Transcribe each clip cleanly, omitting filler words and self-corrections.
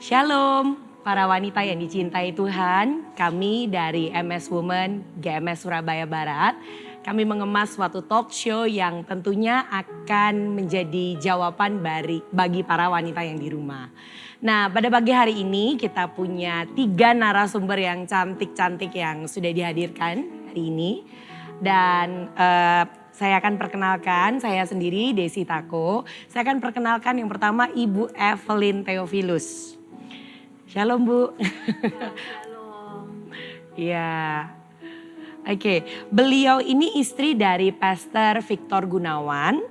Shalom para wanita yang dicintai Tuhan, kami dari MS Women GMS Surabaya Barat. Kami mengemas suatu talk show yang tentunya akan menjadi jawaban bagi para wanita yang di rumah. Nah, pada pagi hari ini kita punya 3 narasumber yang cantik-cantik yang sudah dihadirkan hari ini. Dan saya akan perkenalkan, saya sendiri Desi Tako. Saya akan perkenalkan yang pertama Ibu Evelyn Theophilus. Shalom Bu. Shalom. Ya. Oke, beliau ini istri dari Pastor Victor Gunawan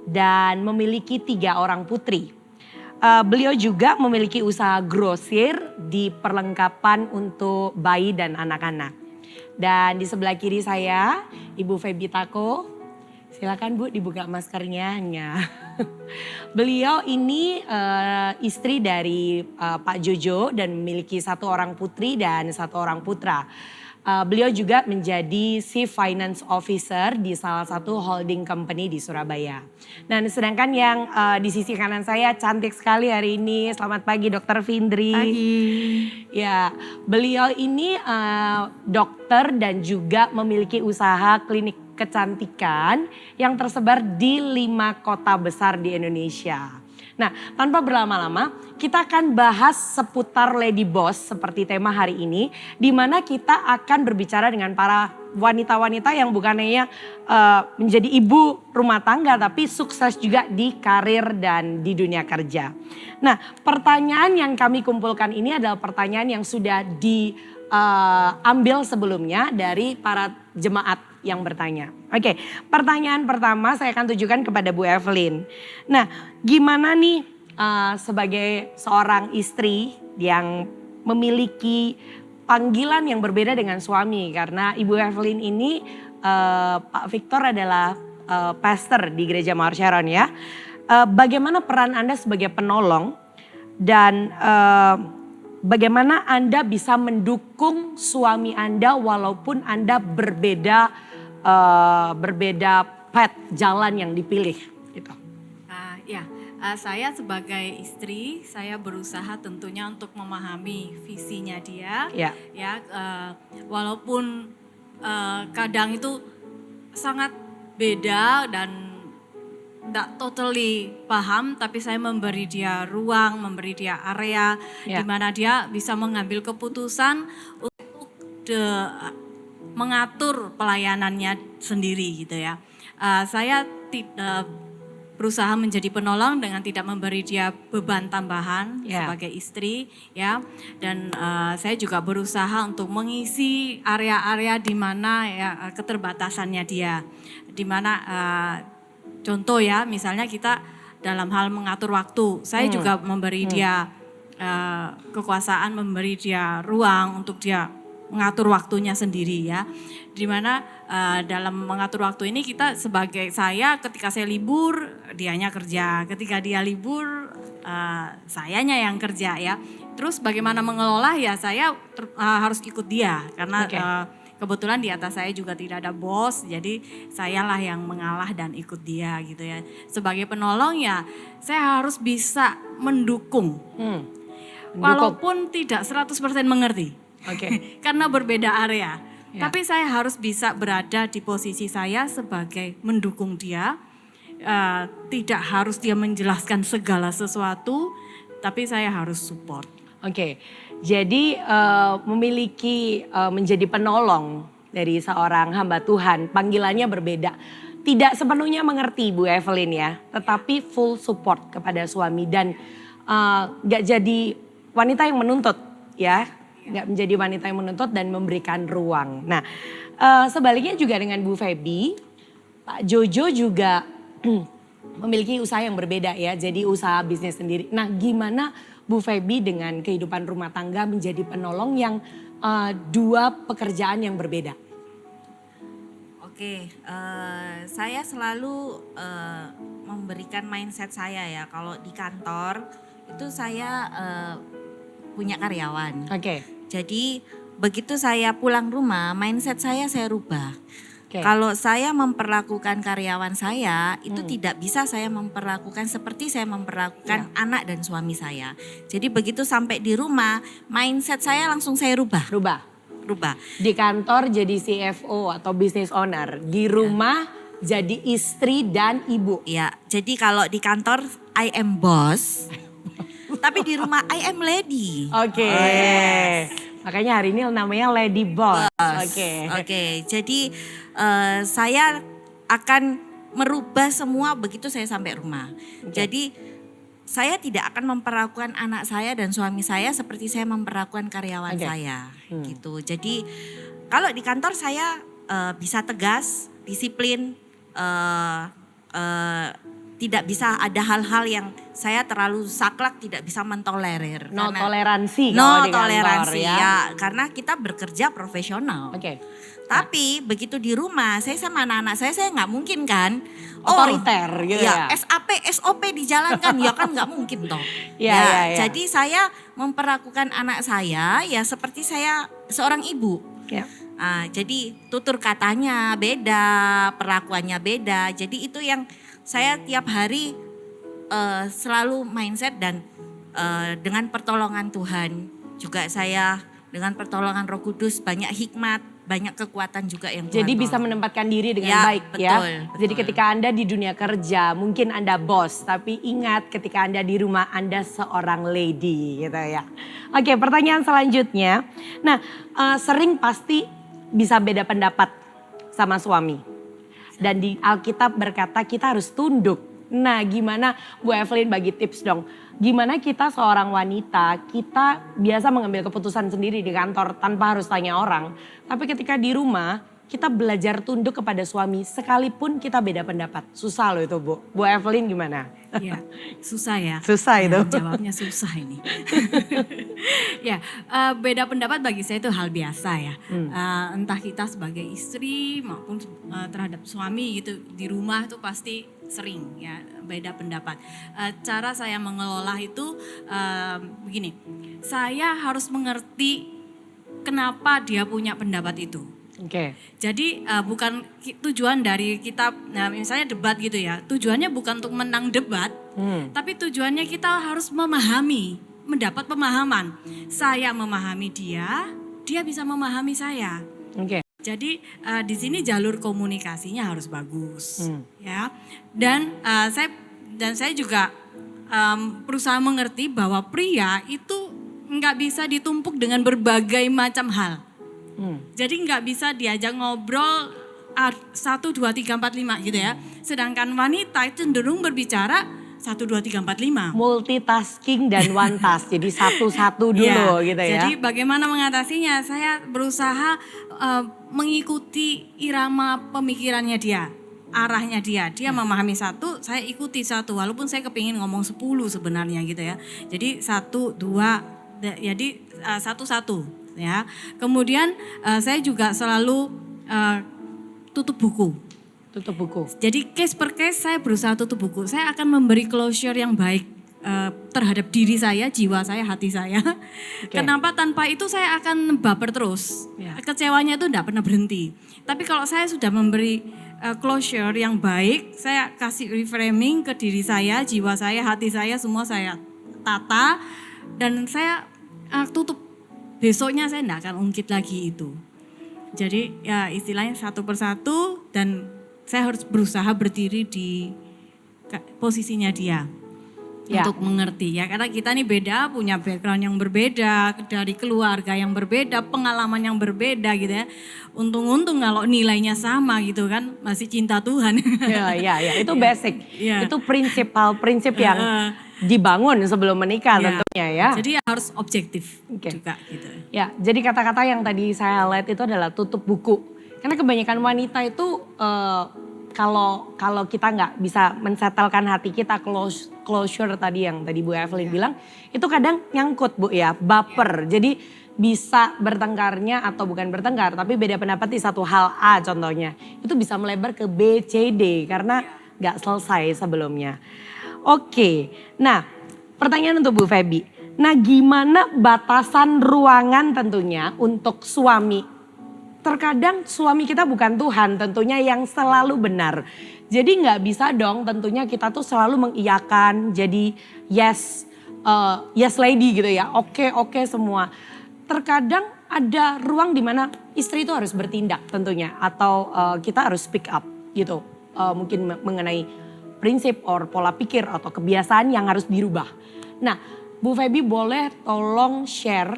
dan memiliki 3 orang putri. Beliau juga memiliki usaha grosir di perlengkapan untuk bayi dan anak-anak. Dan di sebelah kiri saya, Ibu Feby Tako. Silakan Bu dibuka maskernya. Beliau ini istri dari Pak Jojo dan memiliki 1 orang putri dan 1 orang putra. Beliau juga menjadi Chief Finance Officer di salah satu holding company di Surabaya. Nah, sedangkan yang di sisi kanan saya cantik sekali hari ini. Selamat pagi Dokter Findri. Pagi. Ya, beliau ini dokter dan juga memiliki usaha klinik kecantikan yang tersebar di 5 kota besar di Indonesia. Nah, tanpa berlama-lama, kita akan bahas seputar Lady Boss seperti tema hari ini, di mana kita akan berbicara dengan para wanita-wanita yang bukan hanya menjadi ibu rumah tangga, tapi sukses juga di karir dan di dunia kerja. Nah, pertanyaan yang kami kumpulkan ini adalah pertanyaan yang sudah diambil sebelumnya dari para jemaat yang bertanya. Oke, pertanyaan pertama saya akan tujukan kepada Bu Evelyn. Nah, gimana nih sebagai seorang istri yang memiliki panggilan yang berbeda dengan suami, karena Ibu Evelyn ini Pak Victor adalah pastor di Gereja Mawar Sharon ya. Bagaimana peran Anda sebagai penolong dan bagaimana Anda bisa mendukung suami Anda walaupun Anda berbeda path jalan yang dipilih gitu. Saya sebagai istri, saya berusaha tentunya untuk memahami visinya dia. Walaupun kadang itu sangat beda dan tidak totally paham, tapi saya memberi dia ruang, memberi dia area di mana dia bisa mengambil keputusan untuk mengatur pelayanannya sendiri gitu ya. Saya tidak berusaha menjadi penolong dengan tidak memberi dia beban tambahan sebagai istri ya. Dan saya juga berusaha untuk mengisi area-area di mana ya keterbatasannya dia. Di mana contoh ya, misalnya kita dalam hal mengatur waktu, saya juga memberi dia kekuasaan, memberi dia ruang untuk dia mengatur waktunya sendiri ya. Dimana dalam mengatur waktu ini kita sebagai saya ketika saya libur dianya kerja, ketika dia libur sayanya yang kerja ya. Terus bagaimana mengelola ya saya harus ikut dia karena kebetulan di atas saya juga tidak ada bos, jadi sayalah yang mengalah dan ikut dia gitu ya. Sebagai penolong ya saya harus bisa mendukung. Walaupun tidak 100% mengerti. Karena berbeda area. Tapi saya harus bisa berada di posisi saya sebagai mendukung dia. Tidak harus dia menjelaskan segala sesuatu, tapi saya harus support. Jadi memiliki menjadi penolong dari seorang hamba Tuhan, panggilannya berbeda. Tidak sepenuhnya mengerti Bu Evelyn ya, tetapi full support kepada suami dan gak jadi wanita yang menuntut ya. Gak menjadi wanita yang menuntut dan memberikan ruang. Nah sebaliknya juga dengan Bu Feby, Pak Jojo juga memiliki usaha yang berbeda ya. Jadi usaha bisnis sendiri. Nah gimana Bu Feby dengan kehidupan rumah tangga menjadi penolong yang 2 pekerjaan yang berbeda? Saya selalu memberikan mindset saya ya. Kalau di kantor itu saya punya karyawan. Jadi begitu saya pulang rumah, mindset saya rubah. Kalau saya memperlakukan karyawan saya, itu tidak bisa saya memperlakukan seperti saya memperlakukan anak dan suami saya. Jadi begitu sampai di rumah, mindset saya langsung saya rubah. Rubah. Di kantor jadi CFO atau business owner, di rumah jadi istri dan ibu. Ya, jadi kalau di kantor I am boss, tapi di rumah I am lady. Oke. Makanya hari ini namanya Lady Boss. Oke. Jadi saya akan merubah semua begitu saya sampai rumah. Jadi saya tidak akan memperlakukan anak saya dan suami saya seperti saya memperlakukan karyawan saya, gitu. Jadi kalau di kantor saya bisa tegas, disiplin, tidak bisa ada hal-hal yang saya terlalu saklek, tidak bisa mentolerir. No toleransi No kalau di kantor, toleransi ya, karena kita bekerja profesional. Tapi begitu di rumah, saya sama anak-anak saya nggak mungkin kan otoriter gitu ya. SAP, SOP dijalankan, ya kan nggak mungkin toh. Ya. Jadi saya memperlakukan anak saya ya seperti saya seorang ibu. Jadi tutur katanya beda, perlakuannya beda. Jadi itu yang saya tiap hari selalu mindset dan dengan pertolongan Tuhan juga saya dengan pertolongan Roh Kudus banyak hikmat, banyak kekuatan juga yang Tuhan Jadi bisa tolong. menempatkan diri dengan baik betul. Jadi ketika Anda di dunia kerja mungkin Anda bos, tapi ingat ketika Anda di rumah Anda seorang lady gitu ya. Oke, pertanyaan selanjutnya. Nah, sering pasti bisa beda pendapat sama suami. Dan di Alkitab berkata kita harus tunduk. Nah, gimana Bu Evelyn bagi tips dong. Gimana kita seorang wanita, kita biasa mengambil keputusan sendiri di kantor tanpa harus tanya orang. Tapi ketika di rumah, kita belajar tunduk kepada suami sekalipun kita beda pendapat. Susah loh itu Bu. Bu Evelyn gimana? Ya, susah ya. Susah itu. Jawabnya susah ini. Beda pendapat bagi saya itu hal biasa ya. Entah kita sebagai istri maupun terhadap suami gitu di rumah itu pasti sering ya beda pendapat. Cara saya mengelola itu begini. Saya harus mengerti kenapa dia punya pendapat itu. Jadi bukan tujuan dari kita, misalnya debat gitu ya, tujuannya bukan untuk menang debat, tapi tujuannya kita harus memahami, mendapat pemahaman. Saya memahami dia, dia bisa memahami saya. Jadi di sini jalur komunikasinya harus bagus, ya. Dan saya juga berusaha mengerti bahwa pria itu nggak bisa ditumpuk dengan berbagai macam hal. Jadi nggak bisa diajak ngobrol 1, 2, 3, 4, 5 gitu ya. Sedangkan wanita itu cenderung berbicara 1, 2, 3, 4, 5. Multitasking dan one task, jadi satu-satu dulu gitu ya. Jadi bagaimana mengatasinya? Saya berusaha mengikuti irama pemikirannya dia. Arahnya dia memahami satu, saya ikuti satu. Walaupun saya kepingin ngomong 10 sebenarnya gitu ya. Jadi 1, 2, jadi 1, 1. Ya, kemudian saya juga selalu tutup buku. Jadi case per case saya berusaha tutup buku. Saya akan memberi closure yang baik terhadap diri saya, jiwa saya, hati saya. Kenapa? Tanpa itu saya akan baper terus. Kecewanya itu tidak pernah berhenti. Tapi kalau saya sudah memberi closure yang baik, saya kasih reframing ke diri saya, jiwa saya, hati saya, semua saya tata dan saya tutup. Besoknya saya tidak akan ungkit lagi itu. Jadi ya istilahnya satu persatu dan saya harus berusaha berdiri di posisinya dia untuk mengerti ya. Karena kita nih beda, punya background yang berbeda, dari keluarga yang berbeda, pengalaman yang berbeda gitu ya. Untung-untung kalau nilainya sama gitu kan, masih cinta Tuhan. Ya, itu basic. Itu prinsip yang dibangun sebelum menikah tentunya ya. Jadi harus objektif juga gitu. Ya, jadi kata-kata yang tadi saya lihat itu adalah tutup buku. Karena kebanyakan wanita itu kalau kita nggak bisa mensetelkan hati kita, closure tadi yang tadi Bu Evelyn bilang, itu kadang nyangkut Bu ya, baper. Jadi bisa bertengkarnya atau bukan bertengkar, tapi beda pendapat di satu hal A contohnya. Itu bisa melebar ke B, C, D karena nggak selesai sebelumnya. Oke, nah pertanyaan untuk Bu Feby. Nah gimana batasan ruangan tentunya untuk suami terkadang suami kita bukan Tuhan tentunya yang selalu benar. Jadi nggak bisa dong tentunya kita tuh selalu mengiyakan jadi yes lady gitu ya. Oke semua. Terkadang ada ruang di mana istri itu harus bertindak tentunya atau kita harus speak up gitu. Mungkin mengenai prinsip or pola pikir atau kebiasaan yang harus dirubah. Nah, Bu Feby boleh tolong share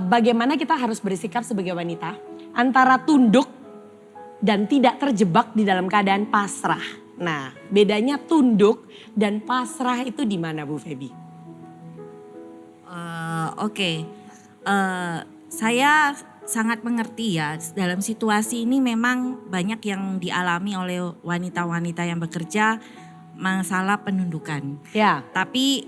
bagaimana kita harus bersikap sebagai wanita antara tunduk dan tidak terjebak di dalam keadaan pasrah. Nah, bedanya tunduk dan pasrah itu di mana Bu Feby? Oke. Saya sangat mengerti ya, dalam situasi ini memang banyak yang dialami oleh wanita-wanita yang bekerja masalah penundukan. Ya. Tapi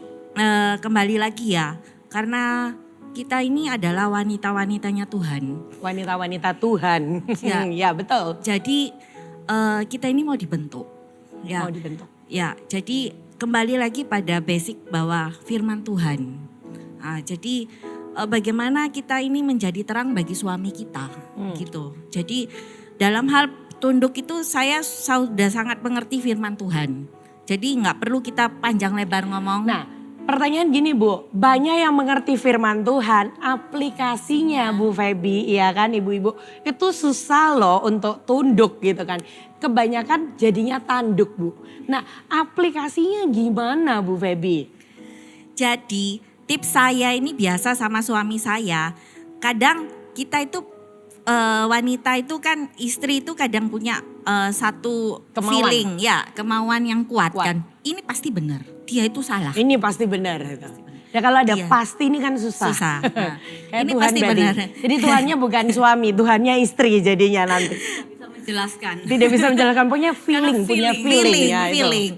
kembali lagi ya, karena kita ini adalah wanita-wanitanya Tuhan. Wanita-wanita Tuhan. Ya, ya betul. Jadi kita ini mau dibentuk. Ya. Mau dibentuk. Ya, jadi kembali lagi pada basic bahwa firman Tuhan. Jadi bagaimana kita ini menjadi terang bagi suami kita, gitu. Jadi dalam hal tunduk itu saya sudah sangat mengerti firman Tuhan. Jadi nggak perlu kita panjang lebar ngomong. Nah, pertanyaan gini Bu, banyak yang mengerti firman Tuhan, aplikasinya Bu Feby, ya kan ibu-ibu, itu susah loh untuk tunduk gitu kan. Kebanyakan jadinya tanduk Bu. Nah, aplikasinya gimana Bu Feby? Jadi tips saya ini biasa sama suami saya, kadang kita itu wanita itu kan, istri itu kadang punya satu Kemauan. feeling ya, kemauan yang kuat kan. Ini pasti benar, dia itu salah. Ini pasti benar. Ya kalau ada Iya. pasti ini kan susah. Susah. Nah, Kayak ini Tuhan pasti berarti. benar. Jadi Tuhannya bukan suami, Tuhannya istri jadinya nanti. Bisa menjelaskan. Tidak bisa menjelaskan, punya feeling, punya feeling. Ya, itu. feeling.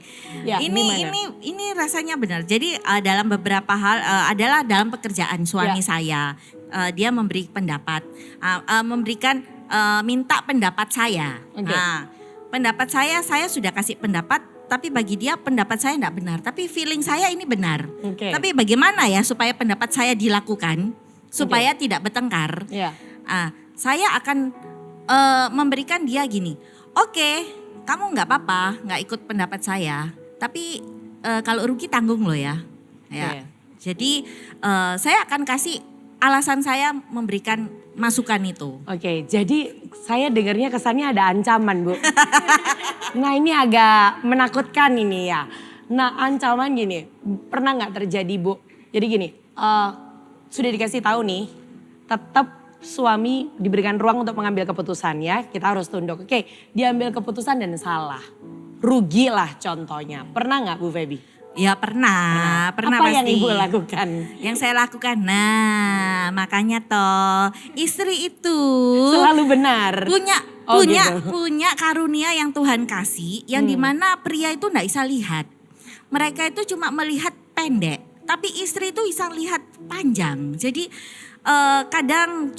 Ya, gimana? Ini rasanya benar. Jadi dalam beberapa hal adalah dalam pekerjaan suami saya, dia memberi pendapat, memberikan minta pendapat saya. Okay. Nah, pendapat saya sudah kasih pendapat, tapi bagi dia pendapat saya tidak benar. Tapi feeling saya ini benar. Okay. Tapi bagaimana ya supaya pendapat saya dilakukan supaya tidak bertengkar? Ya. Saya akan memberikan dia gini, oke, kamu nggak apa-apa, nggak ikut pendapat saya, tapi kalau rugi tanggung lo ya. Ya. Iya. Jadi saya akan kasih alasan saya memberikan masukan itu. Oke, jadi saya dengarnya kesannya ada ancaman Bu. Nah ini agak menakutkan ini ya. Nah ancaman gini, pernah nggak terjadi Bu? Jadi gini, sudah dikasih tahu nih, tetap suami diberikan ruang untuk mengambil keputusan ya. Kita harus tunduk. Oke, diambil keputusan dan salah. Rugi lah contohnya. Pernah nggak Bu Feby? Ya pernah Apa pasti. yang Ibu lakukan? Yang saya lakukan, nah makanya toh istri itu Selalu benar. punya karunia yang Tuhan kasih, yang dimana pria itu nggak bisa lihat. Mereka itu cuma melihat pendek, tapi istri itu bisa lihat panjang. Jadi kadang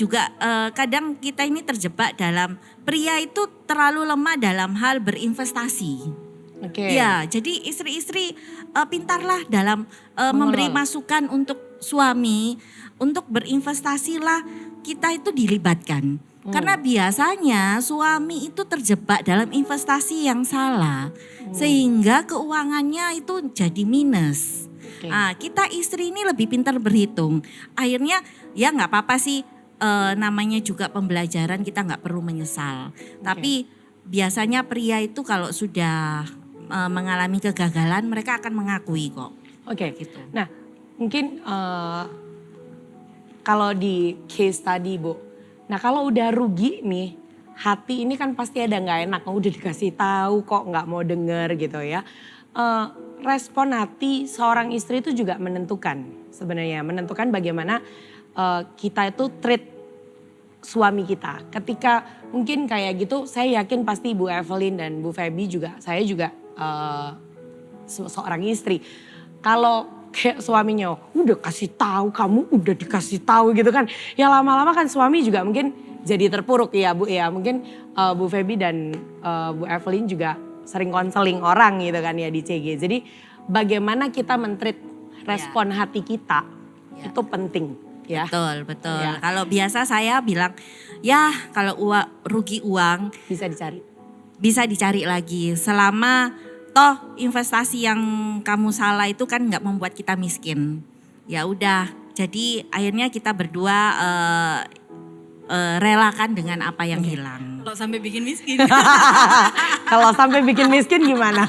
kita ini terjebak dalam pria itu terlalu lemah dalam hal berinvestasi. Oke. Ya, jadi istri-istri pintarlah dalam memberi masukan untuk suami, untuk berinvestasilah, kita itu dilibatkan. Karena biasanya suami itu terjebak dalam investasi yang salah, sehingga keuangannya itu jadi minus. Okay. Kita istri ini lebih pintar berhitung. Akhirnya ya nggak apa-apa sih, namanya juga pembelajaran, kita nggak perlu menyesal. Tapi biasanya pria itu kalau sudah mengalami kegagalan, mereka akan mengakui kok. Oke. Gitu. Nah mungkin kalau di case tadi Bu, nah kalau udah rugi nih, hati ini kan pasti ada nggak enak. Udah dikasih tahu kok nggak mau denger gitu ya. Respon hati seorang istri itu juga menentukan sebenarnya. Menentukan bagaimana kita itu treat suami kita. Ketika mungkin kayak gitu, saya yakin pasti Bu Evelyn dan Bu Feby juga, saya juga seorang istri. Kalau kayak suaminya udah kasih tahu, kamu udah dikasih tahu gitu kan. Ya lama-lama kan suami juga mungkin jadi terpuruk ya Bu ya. Mungkin Bu Feby dan Bu Evelyn juga sering konseling orang gitu kan ya di CG. Jadi bagaimana kita men-treat respon hati kita itu penting ya. Betul, betul. Ya. Kalau biasa saya bilang, ya kalau rugi uang bisa dicari lagi. Selama toh investasi yang kamu salah itu kan nggak membuat kita miskin. Ya udah, jadi akhirnya kita berdua relakan dengan apa yang hilang. Kalau sampai bikin miskin. Kalau sampai bikin miskin gimana?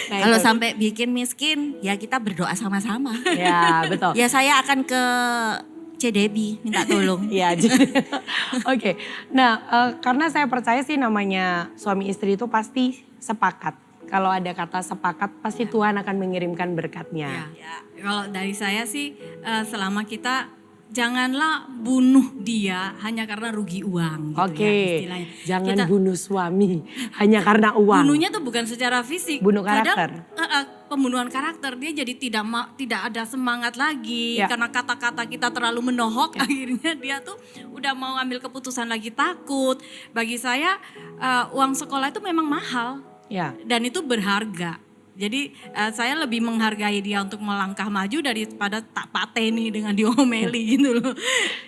Nah, Kalau itu. sampai bikin miskin, ya kita berdoa sama-sama. Ya betul. Ya saya akan ke CDB minta tolong. Ya, oke. Nah, karena saya percaya sih namanya suami istri itu pasti sepakat. Kalau ada kata sepakat, pasti Tuhan akan mengirimkan berkatnya. Ya. Kalau dari saya sih, selama kita janganlah bunuh dia hanya karena rugi uang. Gitu Oke, ya, istilahnya. jangan Kita bunuh suami hanya karena uang. bunuhnya tuh bukan secara fisik. Bunuh Kadang, karakter. pembunuhan karakter, dia jadi tidak ada semangat lagi Ya. karena kata-kata kita terlalu menohok. Akhirnya dia tuh udah mau ambil keputusan lagi, takut. Bagi saya uang sekolah itu memang mahal Ya. dan itu berharga. Jadi saya lebih menghargai dia untuk melangkah maju daripada tak pateni dengan diomeli gitu loh.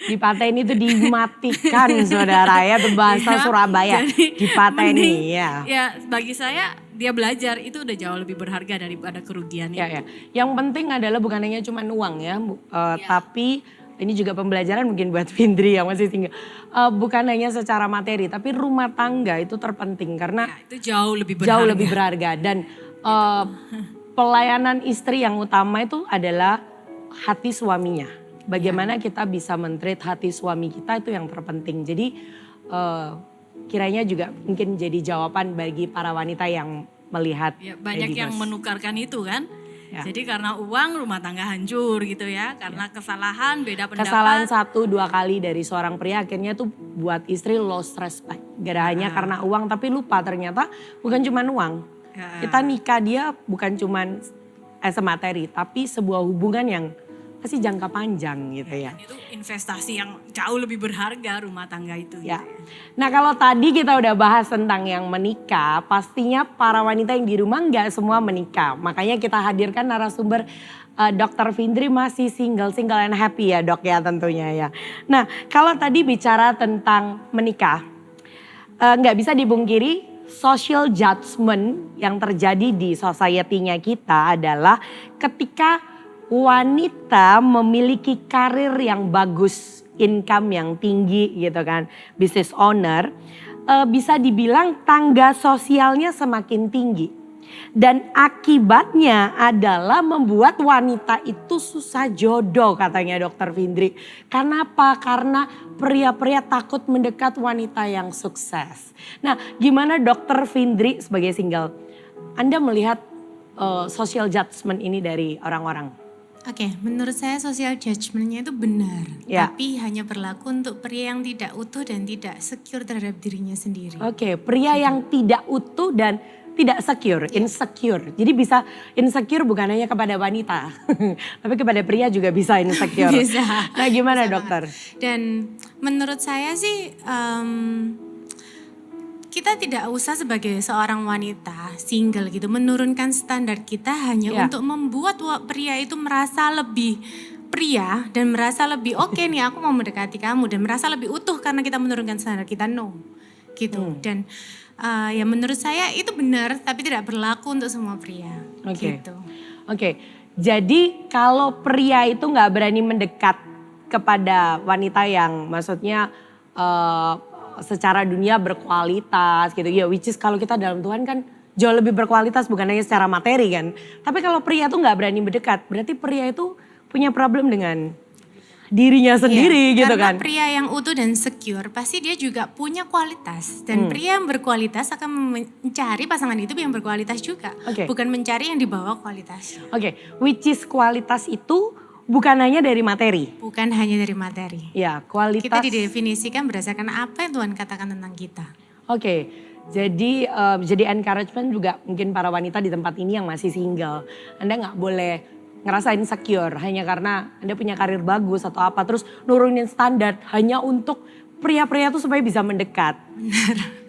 Dipateni itu dimatikan saudara ya, itu bahasa Ya, Surabaya. jadi Dipateni mending, ya. Ya bagi saya dia belajar itu udah jauh lebih berharga daripada kerugian Ya, itu. ya. Yang penting adalah bukan hanya cuma uang ya, tapi ini juga pembelajaran mungkin buat Findri yang masih tinggal. Bukan hanya secara materi, tapi rumah tangga itu terpenting karena Ya, itu jauh lebih berharga. jauh lebih berharga. Dan pelayanan istri yang utama itu adalah hati suaminya. Bagaimana kita bisa men-treat hati suami kita itu yang terpenting. Jadi kiranya juga mungkin jadi jawaban bagi para wanita yang melihat. Ya, banyak Lady yang Ghost. menukarkan itu kan. Ya. Jadi karena uang rumah tangga hancur gitu ya. Karena kesalahan, beda pendapat. Kesalahan 1-2 kali dari seorang pria akhirnya tuh buat istri lost respect. Gak hanya karena uang tapi lupa ternyata bukan cuma uang. Ya. Kita nikah dia bukan cuma materi tapi sebuah hubungan yang pasti jangka panjang gitu ya. Dan itu investasi yang jauh lebih berharga rumah tangga itu. Ya. Gitu ya. Nah kalau tadi kita udah bahas tentang yang menikah, pastinya para wanita yang di rumah nggak semua menikah. Makanya kita hadirkan narasumber Dr. Findri masih single and happy ya dok ya tentunya ya. Nah kalau tadi bicara tentang menikah, nggak bisa dibungkiri social judgment yang terjadi di society-nya kita adalah ketika wanita memiliki karir yang bagus, income yang tinggi gitu kan, business owner, bisa dibilang tangga sosialnya semakin tinggi. Dan akibatnya adalah membuat wanita itu susah jodoh katanya Dokter Findri. Kenapa? Karena pria-pria takut mendekat wanita yang sukses. Nah gimana Dokter Findri sebagai single, Anda melihat social judgment ini dari orang-orang? Oke, menurut saya social judgment-nya itu benar. Ya. Tapi hanya berlaku untuk pria yang tidak utuh dan tidak secure terhadap dirinya sendiri. Oke, pria yang tidak utuh dan tidak secure, insecure. Jadi bisa insecure bukan hanya kepada wanita, tapi kepada pria juga bisa insecure. Bisa. Nah gimana Bisa dokter? banget. Dan menurut saya sih kita tidak usah sebagai seorang wanita single gitu menurunkan standar kita hanya Ya. untuk membuat pria itu merasa lebih pria dan merasa lebih oke nih aku mau mendekati kamu dan merasa lebih utuh karena kita menurunkan standar kita gitu. Dan ya menurut saya itu benar tapi tidak berlaku untuk semua pria. Oke. Gitu. Oke, jadi kalau pria itu nggak berani mendekat kepada wanita yang maksudnya secara dunia berkualitas gitu ya, which is kalau kita dalam Tuhan kan jauh lebih berkualitas bukan hanya secara materi kan. Tapi kalau pria tuh nggak berani mendekat, berarti pria itu punya problem dengan dirinya sendiri gitu Karena kan. pria yang utuh dan secure pasti dia juga punya kualitas. Dan pria yang berkualitas akan mencari pasangan itu yang berkualitas juga. Oke. Bukan mencari yang di bawah kualitas. Oke, which is kualitas itu bukan hanya dari materi. Bukan hanya dari materi. Ya, kualitas. Kita didefinisikan berdasarkan apa yang Tuhan katakan tentang kita. Oke, jadi encouragement juga mungkin para wanita di tempat ini yang masih single. Anda nggak boleh ngerasa insecure hanya karena Anda punya karir bagus atau apa. Terus nurunin standar hanya untuk pria-pria tuh supaya bisa mendekat.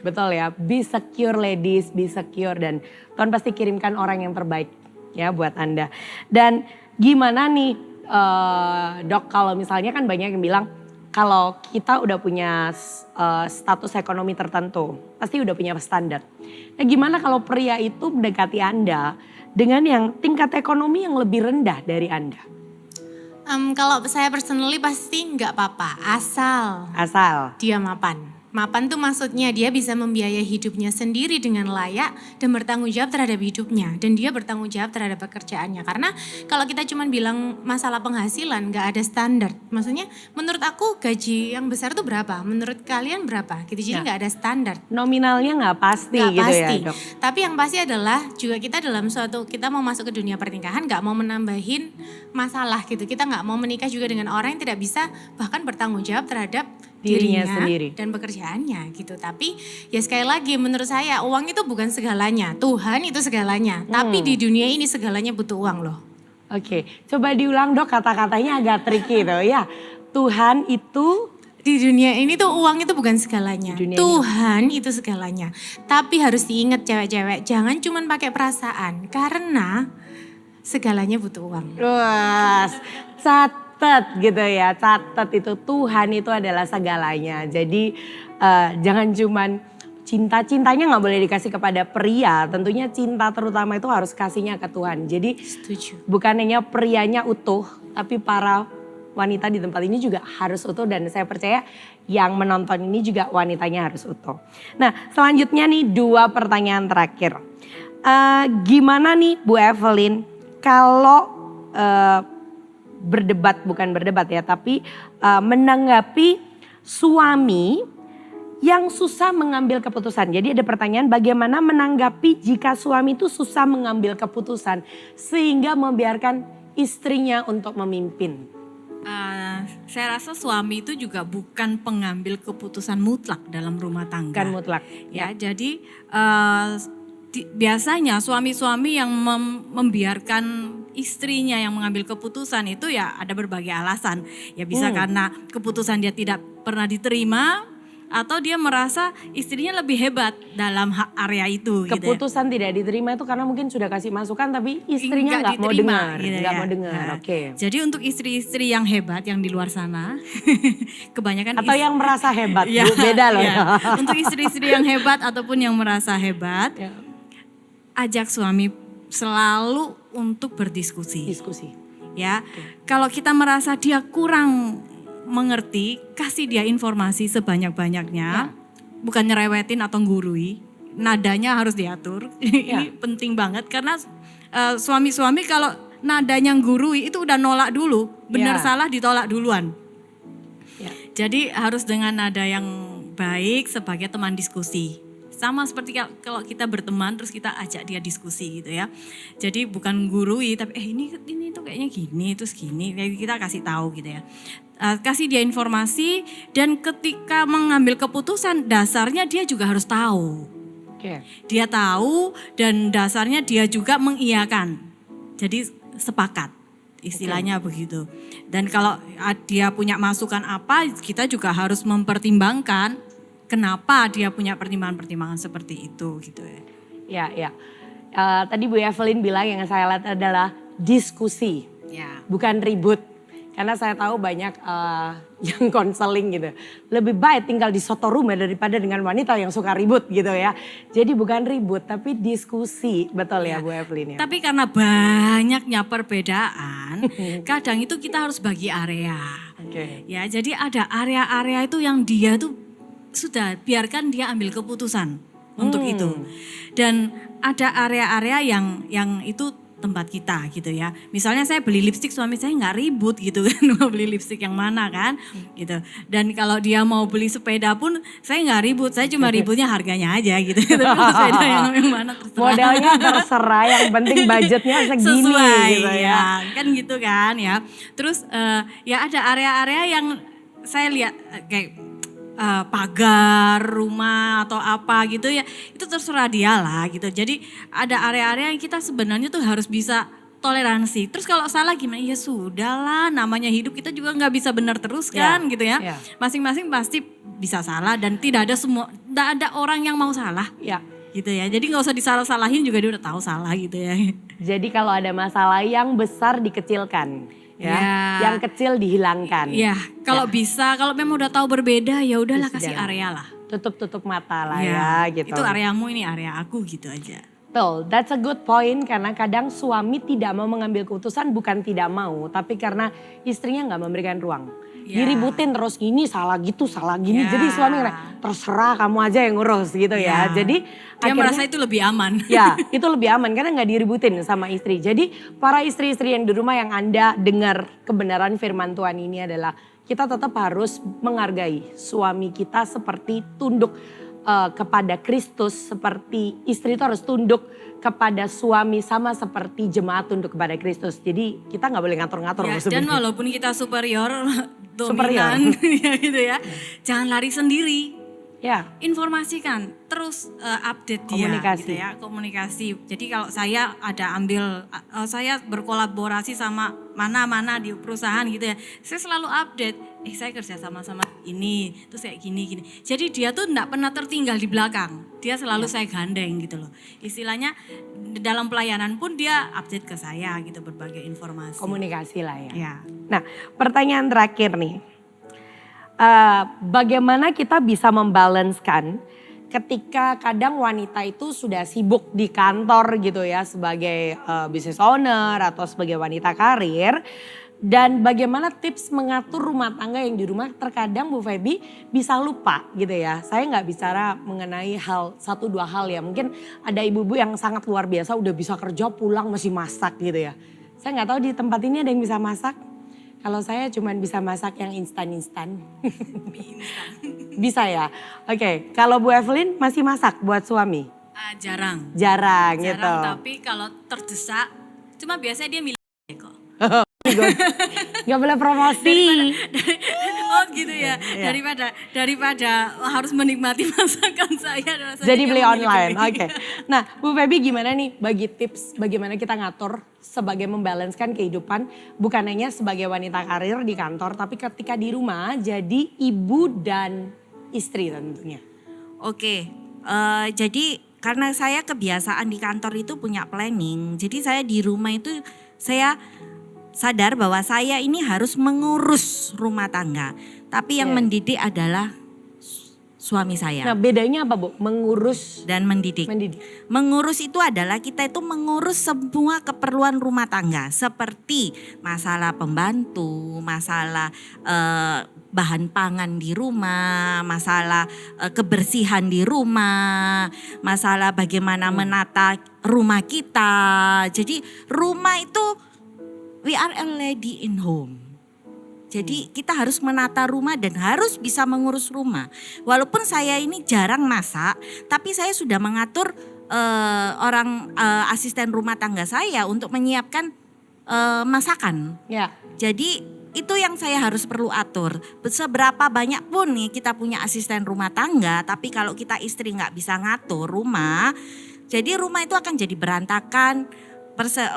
Betul ya, be secure ladies, be secure. Dan Tuhan pasti kirimkan orang yang terbaik ya buat Anda. Dan gimana nih Dok, kalau misalnya kan banyak yang bilang kalau kita udah punya status ekonomi tertentu, pasti udah punya standar. Nah, gimana kalau pria itu mendekati Anda dengan yang tingkat ekonomi yang lebih rendah dari Anda? Kalau saya personally pasti nggak apa-apa, asal dia mapan. Mapan tuh maksudnya dia bisa membiayai hidupnya sendiri dengan layak dan bertanggung jawab terhadap hidupnya. Dan dia bertanggung jawab terhadap pekerjaannya. Karena kalau kita cuma bilang masalah penghasilan gak ada standar. Maksudnya menurut aku gaji yang besar tuh berapa? Menurut kalian berapa? Gitu. Jadi gak ada standar. Nominalnya gak pasti gak gitu pasti. ya, Dok? Tapi yang pasti adalah juga kita dalam kita mau masuk ke dunia pernikahan gak mau menambahin masalah gitu. Kita gak mau menikah juga dengan orang yang tidak bisa bahkan bertanggung jawab terhadap dirinya sendiri dan pekerjaannya gitu. Tapi ya sekali lagi menurut saya uang itu bukan segalanya. Tuhan itu segalanya. Tapi di dunia ini segalanya butuh uang loh. Oke, coba diulang Dok, kata-katanya agak tricky tuh ya. Tuhan itu di dunia ini tuh uang itu bukan segalanya. Tuhan itu segalanya. Tapi harus diingat cewek-cewek, jangan cuma pakai perasaan karena segalanya butuh uang. Wah, catat gitu ya, catat itu Tuhan itu adalah segalanya. Jadi jangan cuman cintanya nggak boleh dikasih kepada pria, tentunya cinta terutama itu harus kasihnya ke Tuhan. Jadi bukan hanya prianya utuh, tapi para wanita di tempat ini juga harus utuh dan saya percaya yang menonton ini juga wanitanya harus utuh. Nah selanjutnya nih 2 pertanyaan terakhir. Gimana nih Bu Evelyn kalau bukan berdebat ya, tapi menanggapi suami yang susah mengambil keputusan. Jadi ada pertanyaan bagaimana menanggapi jika suami itu susah mengambil keputusan sehingga membiarkan istrinya untuk memimpin. Saya rasa suami itu juga bukan pengambil keputusan mutlak dalam rumah tangga. Bukan mutlak. Ya, jadi biasanya suami-suami yang membiarkan istrinya yang mengambil keputusan itu ya ada berbagai alasan. Ya bisa karena keputusan dia tidak pernah diterima atau dia merasa istrinya lebih hebat dalam area itu. Keputusan gitu ya. Tidak diterima itu karena mungkin sudah kasih masukan tapi istrinya nggak mau dengar. Gitu nggak ya. mau dengar, oke. Jadi untuk istri-istri yang hebat yang di luar sana, kebanyakan atau yang merasa hebat, ya, Bu, beda loh. Ya. Untuk istri-istri yang hebat ataupun yang merasa hebat, ajak suami selalu untuk berdiskusi. Diskusi. Ya, kalau kita merasa dia kurang mengerti, kasih dia informasi sebanyak-banyaknya, bukan nyerewetin atau gurui, nadanya harus diatur. Ini penting banget karena suami-suami kalau nadanya gurui itu udah nolak dulu, benar salah ditolak duluan. Jadi harus dengan nada yang baik sebagai teman diskusi. Sama seperti kalau kita berteman terus kita ajak dia diskusi gitu ya. Jadi bukan gurui tapi ini tuh kayaknya gini terus gini, kita kasih tahu gitu ya. Kasih dia informasi dan ketika mengambil keputusan dasarnya dia juga harus tahu. Dia tahu dan dasarnya dia juga mengiyakan. Jadi sepakat istilahnya begitu. Dan kalau dia punya masukan apa kita juga harus mempertimbangkan kenapa dia punya pertimbangan-pertimbangan seperti itu gitu ya. Ya. Tadi Bu Evelyn bilang yang saya lihat adalah diskusi, bukan ribut. Karena saya tahu banyak yang konseling gitu. Lebih baik tinggal di soto rumah daripada dengan wanita yang suka ribut gitu ya. Jadi bukan ribut tapi diskusi, betul ya Bu Evelyn ya. Tapi karena banyaknya perbedaan, kadang itu kita harus bagi area. Ya, jadi ada area-area itu yang dia tuh sudah biarkan dia ambil keputusan untuk itu. Dan ada area-area yang itu tempat kita gitu ya. Misalnya saya beli lipstik suami saya nggak ribut gitu kan mau beli lipstik yang mana kan gitu. Dan kalau dia mau beli sepeda pun saya nggak ribut, saya cuma ributnya harganya aja gitu. Tapi sepeda yang mana terserah. Modalnya terserah, yang penting budgetnya segini sesuai, gitu ya. Kan gitu kan ya. Terus ya ada area-area yang saya lihat kayak pagar rumah atau apa gitu ya, itu terserah dia lah gitu. Jadi ada area-area yang kita sebenarnya tuh harus bisa toleransi. Terus kalau salah gimana? Ya sudahlah, namanya hidup kita juga nggak bisa benar terus kan gitu ya. Masing-masing pasti bisa salah dan tidak ada orang yang mau salah. Gitu ya. Jadi nggak usah disalah-salahin juga dia udah tahu salah gitu ya. Jadi kalau ada masalah yang besar dikecilkan. ya. Ya. Yang kecil dihilangkan. Ya, kalau bisa, kalau memang udah tahu berbeda ya udahlah Ya kasih sudah. area lah. Tutup mata lah ya gitu. Itu areamu, ini area aku gitu aja. Betul, that's a good point karena kadang suami tidak mau mengambil keputusan bukan tidak mau, tapi karena istrinya nggak memberikan ruang. Ya. Diributin terus gini salah gitu salah gini, Ya. jadi suami ngerasa terserah kamu aja yang ngurus gitu ya. Jadi dia merasa itu lebih aman. ya itu lebih aman karena nggak diributin sama istri. Jadi para istri-istri yang di rumah yang Anda dengar kebenaran firman Tuhan ini adalah kita tetap harus menghargai suami kita seperti tunduk kepada Kristus, seperti istri itu harus tunduk kepada suami sama seperti jemaat tunduk kepada Kristus. Jadi kita nggak boleh ngatur-ngatur. Ya, dan walaupun kita superior, Superior. dominan ya gitu ya, jangan lari sendiri. Ya, Informasikan, terus update dia Komunikasi. gitu ya, komunikasi. Jadi kalau saya ada saya berkolaborasi sama mana-mana di perusahaan gitu ya, saya selalu update, saya kerja sama-sama ini, terus kayak gini. Jadi dia tuh enggak pernah tertinggal di belakang, dia selalu saya gandeng gitu loh. Istilahnya dalam pelayanan pun dia update ke saya gitu, berbagai informasi. komunikasi lah ya. Ya. Nah, pertanyaan terakhir nih. Bagaimana kita bisa membalanskan ketika kadang wanita itu sudah sibuk di kantor gitu ya sebagai business owner atau sebagai wanita karir. Dan bagaimana tips mengatur rumah tangga yang di rumah terkadang Bu Feby bisa lupa gitu ya. Saya nggak bicara mengenai satu dua hal ya. Mungkin ada ibu-ibu yang sangat luar biasa udah bisa kerja pulang masih masak gitu ya. Saya nggak tahu di tempat ini ada yang bisa masak. Kalau saya cuma bisa masak yang instan-instan. Bisa ya? Oke, kalau Bu Evelyn masih masak buat suami? Jarang. Jarang gitu. Tapi kalau terdesak, cuma biasanya dia milih kok. Gak boleh promosi. Oh gitu ya, daripada harus menikmati masakan saya. Jadi beli online, oke. Nah Bu Feby gimana nih bagi tips bagaimana kita ngatur sebagai membalanskan kehidupan. Bukan hanya sebagai wanita karir di kantor, tapi ketika di rumah jadi ibu dan istri tentunya. Oke, jadi karena saya kebiasaan di kantor itu punya planning. Jadi saya di rumah itu saya sadar bahwa saya ini harus mengurus rumah tangga. Tapi yang mendidik adalah suami saya. Nah bedanya apa Bu? Mengurus Dan mendidik. Mengurus itu adalah kita itu mengurus semua keperluan rumah tangga. Seperti masalah pembantu, masalah bahan pangan di rumah, masalah kebersihan di rumah, masalah bagaimana menata rumah kita. Jadi rumah itu we are a lady in home. Jadi kita harus menata rumah dan harus bisa mengurus rumah. Walaupun saya ini jarang masak, tapi saya sudah mengatur asisten rumah tangga saya untuk menyiapkan masakan. Ya. Jadi itu yang saya harus perlu atur. Seberapa banyak pun nih kita punya asisten rumah tangga, tapi kalau kita istri nggak bisa ngatur rumah, jadi rumah itu akan jadi berantakan.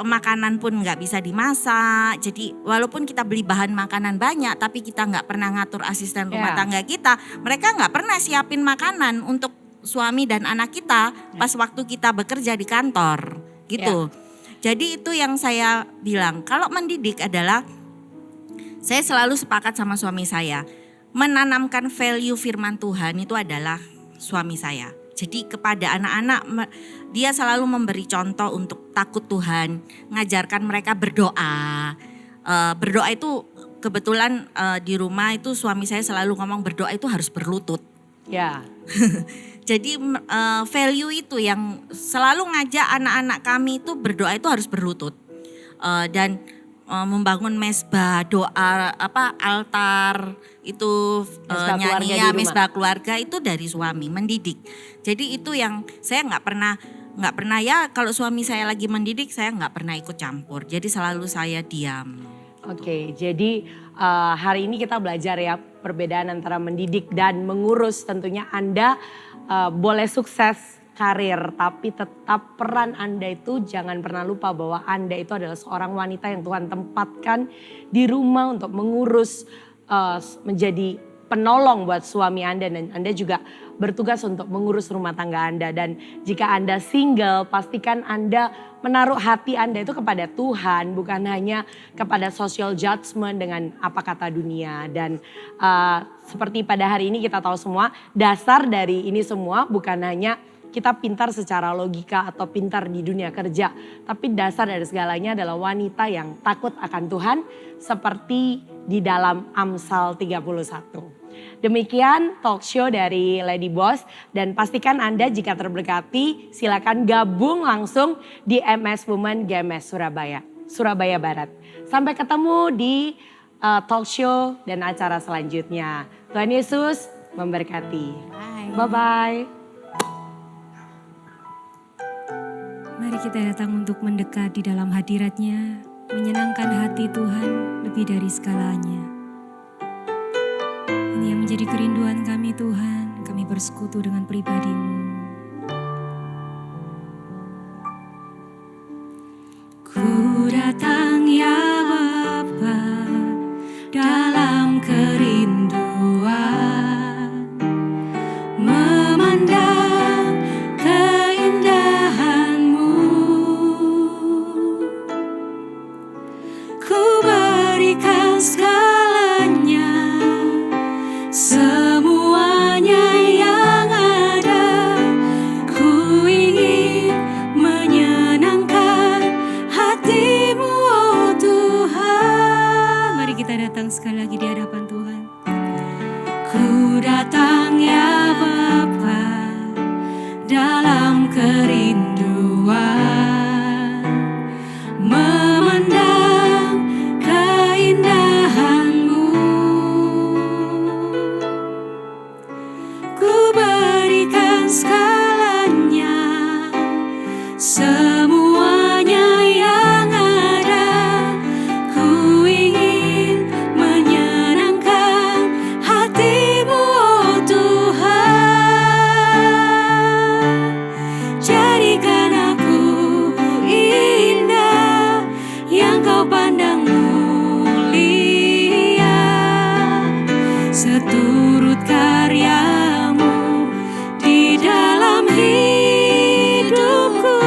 Makanan pun nggak bisa dimasak. Jadi walaupun kita beli bahan makanan banyak, tapi kita nggak pernah ngatur asisten rumah tangga kita. Mereka nggak pernah siapin makanan untuk suami dan anak kita pas waktu kita bekerja di kantor, gitu. Jadi itu yang saya bilang. Kalau mendidik adalah saya selalu sepakat sama suami saya, menanamkan value firman Tuhan itu adalah suami saya. Jadi kepada anak-anak dia selalu memberi contoh untuk takut Tuhan, ngajarkan mereka berdoa. Berdoa itu kebetulan di rumah itu suami saya selalu ngomong berdoa itu harus berlutut. Ya. Jadi value itu yang selalu ngajak anak-anak kami itu berdoa itu harus berlutut. Dan membangun mesbah, doa, altar itu nyanyi mesbah keluarga itu dari suami, mendidik. Jadi itu yang saya nggak pernah ya kalau suami saya lagi mendidik saya nggak pernah ikut campur. Jadi selalu saya diam. Oke, jadi hari ini kita belajar ya perbedaan antara mendidik dan mengurus. Tentunya Anda boleh sukses karir, tapi tetap peran Anda itu jangan pernah lupa bahwa Anda itu adalah seorang wanita yang Tuhan tempatkan di rumah untuk mengurus, menjadi penolong buat suami Anda dan Anda juga bertugas untuk mengurus rumah tangga Anda. Dan jika Anda single, pastikan Anda menaruh hati Anda itu kepada Tuhan, bukan hanya kepada social judgment dengan apa kata dunia. Dan seperti pada hari ini kita tahu semua, dasar dari ini semua bukan hanya kita pintar secara logika atau pintar di dunia kerja. Tapi dasar dari segalanya adalah wanita yang takut akan Tuhan seperti di dalam Amsal 31. Demikian talk show dari Lady Boss dan pastikan Anda jika terberkati silakan gabung langsung di MS Women GMS Surabaya Barat. Sampai ketemu di talk show dan acara selanjutnya. Tuhan Yesus memberkati. Bye-bye. Mari kita datang untuk mendekat di dalam hadirat-Nya, menyenangkan hati Tuhan lebih dari segalanya. Ini yang menjadi kerinduan kami Tuhan, kami bersekutu dengan pribadi-Mu. Ku datang ya Bapa dalam kerinduan, memandang keindahan-Mu. Ku berikan segalanya, semuanya yang ada. Ku ingin menyenangkan hati-Mu, oh Tuhan. Mari kita datang sekali lagi di hadapan Tuhan. Ku datang ya Bapa dalam kerinduan, memandang keindahan-Mu. Ku berikan segalanya, semuanya yang ada. Ku ingin menyenangkan hati-Mu, oh Tuhan. Jadikan aku indah yang Kau pandang mulia, seturut karya-Mu di dalam hidupku.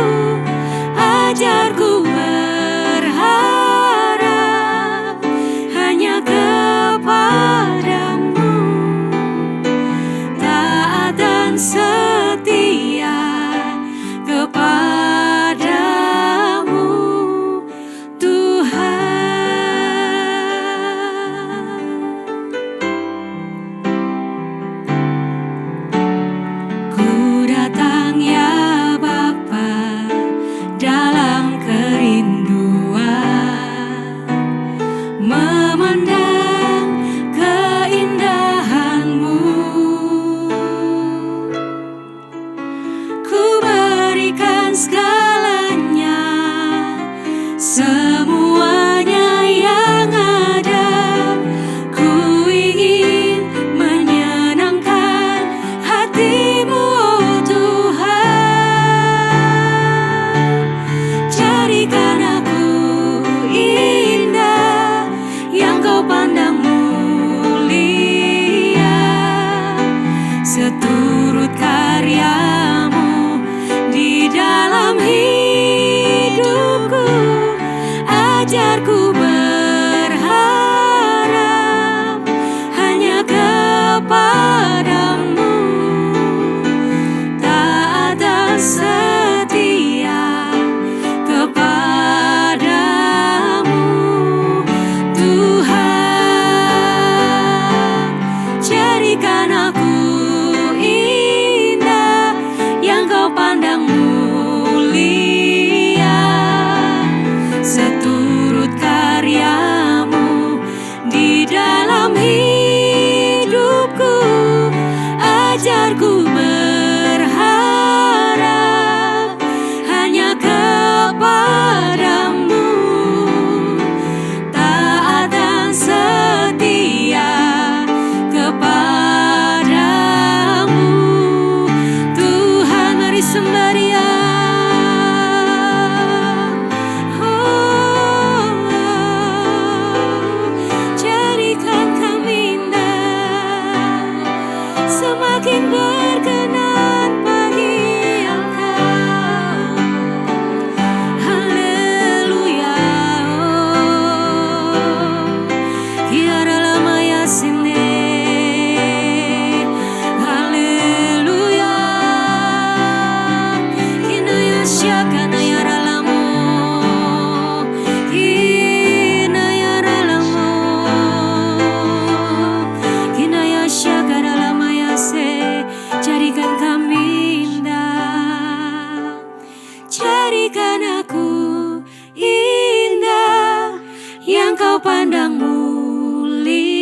berikan aku indah yang kau pandang mulia,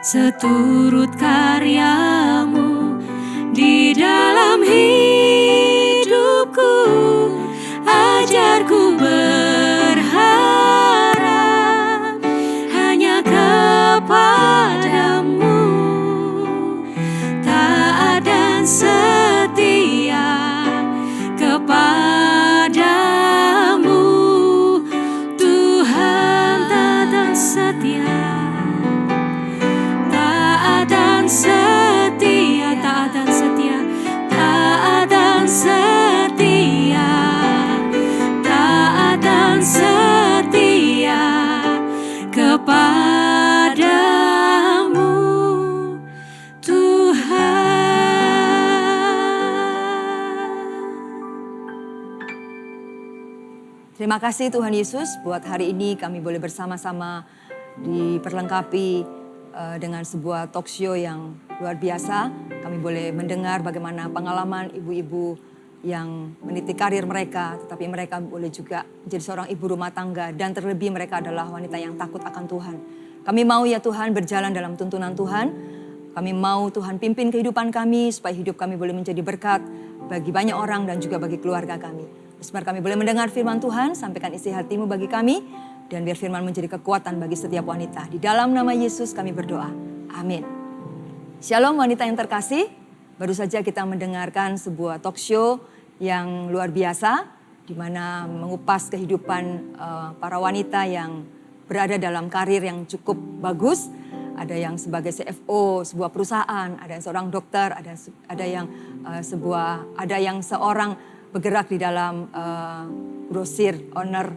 seturut karyamu di dalam hidupku. Ajarku berharap hanya kepadamu, taat dan setia kepadamu, Tuhan. Taat dan setia, taat dan setia, taat dan setia, taat dan setia, taat dan setia kepadamu, Tuhan. Terima kasih Tuhan Yesus buat hari ini kami boleh bersama-sama diperlengkapi dengan sebuah talk show yang luar biasa. Kami boleh mendengar bagaimana pengalaman ibu-ibu yang meniti karir mereka, tetapi mereka boleh juga menjadi seorang ibu rumah tangga, dan terlebih mereka adalah wanita yang takut akan Tuhan. Kami mau ya Tuhan berjalan dalam tuntunan Tuhan. Kami mau Tuhan pimpin kehidupan kami supaya hidup kami boleh menjadi berkat bagi banyak orang dan juga bagi keluarga kami. Biar kami boleh mendengar firman Tuhan, sampaikan isi hatimu bagi kami, dan biar firman menjadi kekuatan bagi setiap wanita. Di dalam nama Yesus kami berdoa. Amin. Shalom wanita yang terkasih. Baru saja kita mendengarkan sebuah talk show yang luar biasa, di mana mengupas kehidupan para wanita yang berada dalam karir yang cukup bagus. Ada yang sebagai CFO sebuah perusahaan, ada yang seorang dokter, ada yang seorang bergerak di dalam grosir owner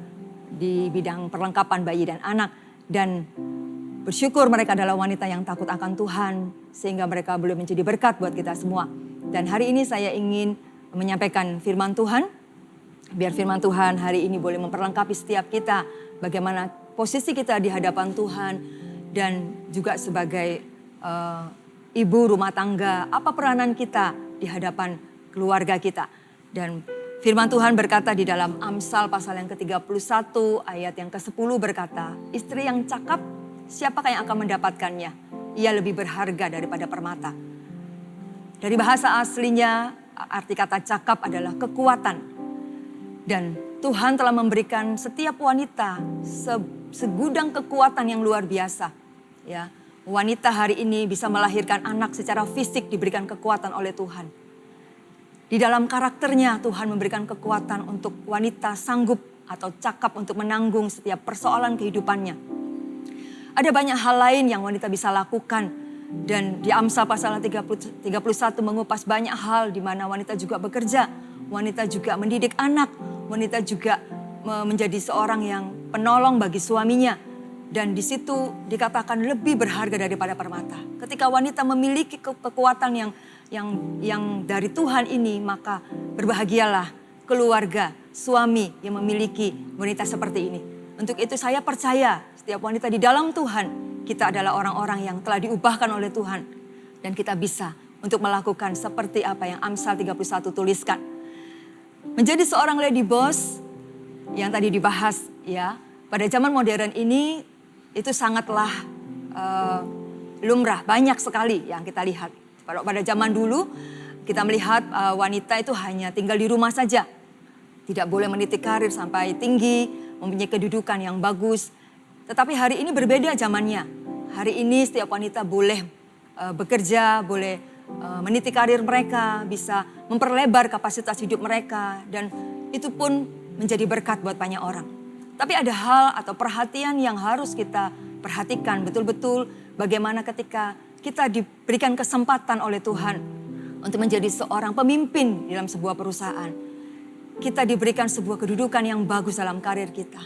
di bidang perlengkapan bayi dan anak, dan bersyukur mereka adalah wanita yang takut akan Tuhan sehingga mereka boleh menjadi berkat buat kita semua. Dan hari ini saya ingin menyampaikan firman Tuhan, biar firman Tuhan hari ini boleh memperlengkapi setiap kita bagaimana posisi kita di hadapan Tuhan, dan juga sebagai ibu rumah tangga, apa peranan kita di hadapan keluarga kita. Dan firman Tuhan berkata di dalam Amsal pasal yang ke-31 ayat yang ke-10 berkata, istri yang cakap siapakah yang akan mendapatkannya? Ia lebih berharga daripada permata. Dari bahasa aslinya arti kata cakap adalah kekuatan. Dan Tuhan telah memberikan setiap wanita segudang kekuatan yang luar biasa. Ya, wanita hari ini bisa melahirkan anak secara fisik, diberikan kekuatan oleh Tuhan. Di dalam karakternya Tuhan memberikan kekuatan untuk wanita sanggup atau cakap untuk menanggung setiap persoalan kehidupannya. Ada banyak hal lain yang wanita bisa lakukan, dan di Amsal pasal 31 mengupas banyak hal di mana wanita juga bekerja, wanita juga mendidik anak, wanita juga menjadi seorang yang penolong bagi suaminya. Dan di situ dikatakan lebih berharga daripada permata. Ketika wanita memiliki kekuatan yang dari Tuhan ini, maka berbahagialah keluarga, suami yang memiliki wanita seperti ini. Untuk itu saya percaya setiap wanita di dalam Tuhan, kita adalah orang-orang yang telah diubahkan oleh Tuhan. Dan kita bisa untuk melakukan seperti apa yang Amsal 31 tuliskan. Menjadi seorang lady boss yang tadi dibahas ya, pada zaman modern ini itu sangatlah lumrah, banyak sekali yang kita lihat. Kalau pada zaman dulu kita melihat wanita itu hanya tinggal di rumah saja. Tidak boleh meniti karir sampai tinggi, mempunyai kedudukan yang bagus. Tetapi hari ini berbeda zamannya. Hari ini setiap wanita boleh bekerja, boleh meniti karir mereka, bisa memperlebar kapasitas hidup mereka. Dan itu pun menjadi berkat buat banyak orang. Tapi ada hal atau perhatian yang harus kita perhatikan betul-betul, bagaimana ketika kita diberikan kesempatan oleh Tuhan untuk menjadi seorang pemimpin dalam sebuah perusahaan. Kita diberikan sebuah kedudukan yang bagus dalam karir kita.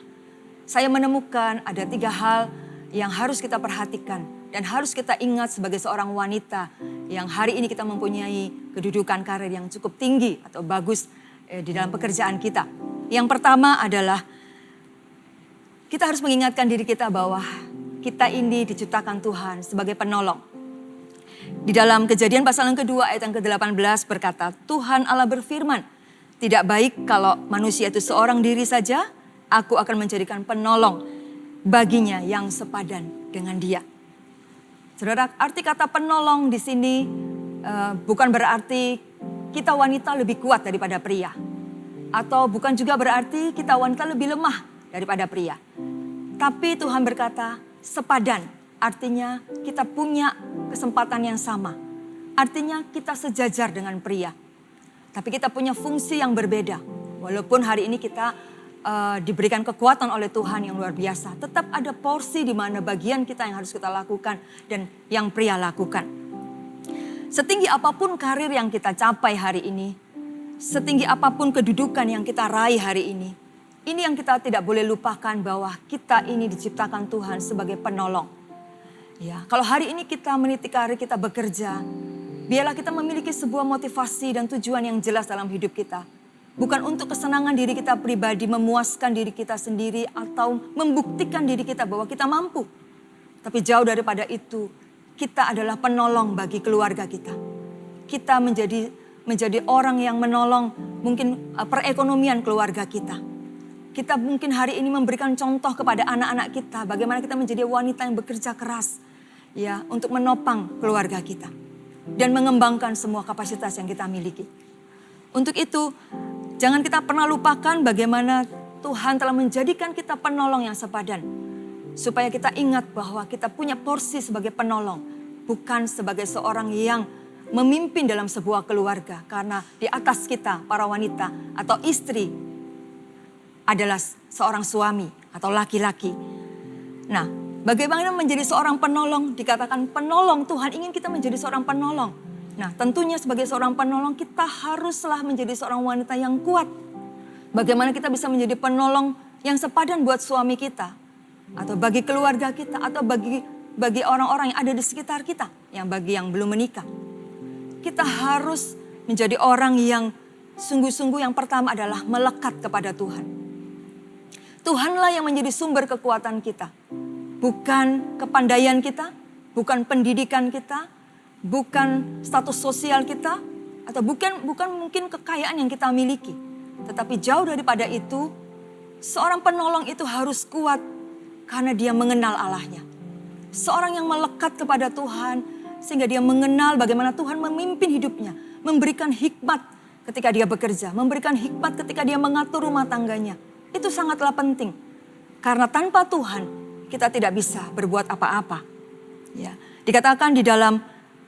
Saya menemukan ada 3 hal yang harus kita perhatikan dan harus kita ingat sebagai seorang wanita yang hari ini kita mempunyai kedudukan karir yang cukup tinggi atau bagus di dalam pekerjaan kita. Yang pertama adalah kita harus mengingatkan diri kita bahwa kita ini diciptakan Tuhan sebagai penolong. Di dalam Kejadian pasal yang kedua ayat yang ke-18 berkata, Tuhan Allah berfirman, Tidak baik kalau manusia itu seorang diri saja, aku akan menjadikan penolong baginya yang sepadan dengan dia. Saudara, arti kata penolong di sini bukan berarti kita wanita lebih kuat daripada pria. Atau bukan juga berarti kita wanita lebih lemah daripada pria. Tapi Tuhan berkata sepadan, artinya kita punya kesempatan yang sama. Artinya kita sejajar dengan pria. Tapi kita punya fungsi yang berbeda. Walaupun hari ini kita diberikan kekuatan oleh Tuhan yang luar biasa. Tetap ada porsi di mana bagian kita yang harus kita lakukan dan yang pria lakukan. Setinggi apapun karir yang kita capai hari ini. Setinggi apapun kedudukan yang kita raih hari ini. Ini yang kita tidak boleh lupakan bahwa kita ini diciptakan Tuhan sebagai penolong. Ya, kalau hari ini kita meniti karir, kita bekerja. Biarlah kita memiliki sebuah motivasi dan tujuan yang jelas dalam hidup kita. Bukan untuk kesenangan diri kita pribadi, memuaskan diri kita sendiri atau membuktikan diri kita bahwa kita mampu. Tapi jauh daripada itu, kita adalah penolong bagi keluarga kita. Kita menjadi orang yang menolong mungkin perekonomian keluarga kita. Kita mungkin hari ini memberikan contoh kepada anak-anak kita bagaimana kita menjadi wanita yang bekerja keras ya untuk menopang keluarga kita. Dan mengembangkan semua kapasitas yang kita miliki. Untuk itu, jangan kita pernah lupakan bagaimana Tuhan telah menjadikan kita penolong yang sepadan. Supaya kita ingat bahwa kita punya porsi sebagai penolong. Bukan sebagai seorang yang memimpin dalam sebuah keluarga. Karena di atas kita, para wanita atau istri, adalah seorang suami atau laki-laki. Nah, bagaimana menjadi seorang penolong? Dikatakan penolong, Tuhan ingin kita menjadi seorang penolong. Nah, tentunya sebagai seorang penolong kita haruslah menjadi seorang wanita yang kuat. Bagaimana kita bisa menjadi penolong yang sepadan buat suami kita. Atau bagi keluarga kita. Atau bagi orang-orang yang ada di sekitar kita. Bagi yang belum menikah. Kita harus menjadi orang yang sungguh-sungguh yang pertama adalah melekat kepada Tuhan. Tuhanlah yang menjadi sumber kekuatan kita. Bukan kepandaian kita, bukan pendidikan kita, bukan status sosial kita, atau bukan mungkin kekayaan yang kita miliki. Tetapi jauh daripada itu, seorang penolong itu harus kuat karena dia mengenal Allahnya. Seorang yang melekat kepada Tuhan sehingga dia mengenal bagaimana Tuhan memimpin hidupnya, memberikan hikmat ketika dia bekerja, memberikan hikmat ketika dia mengatur rumah tangganya. Itu sangatlah penting. Karena tanpa Tuhan kita tidak bisa berbuat apa-apa. Ya, dikatakan di dalam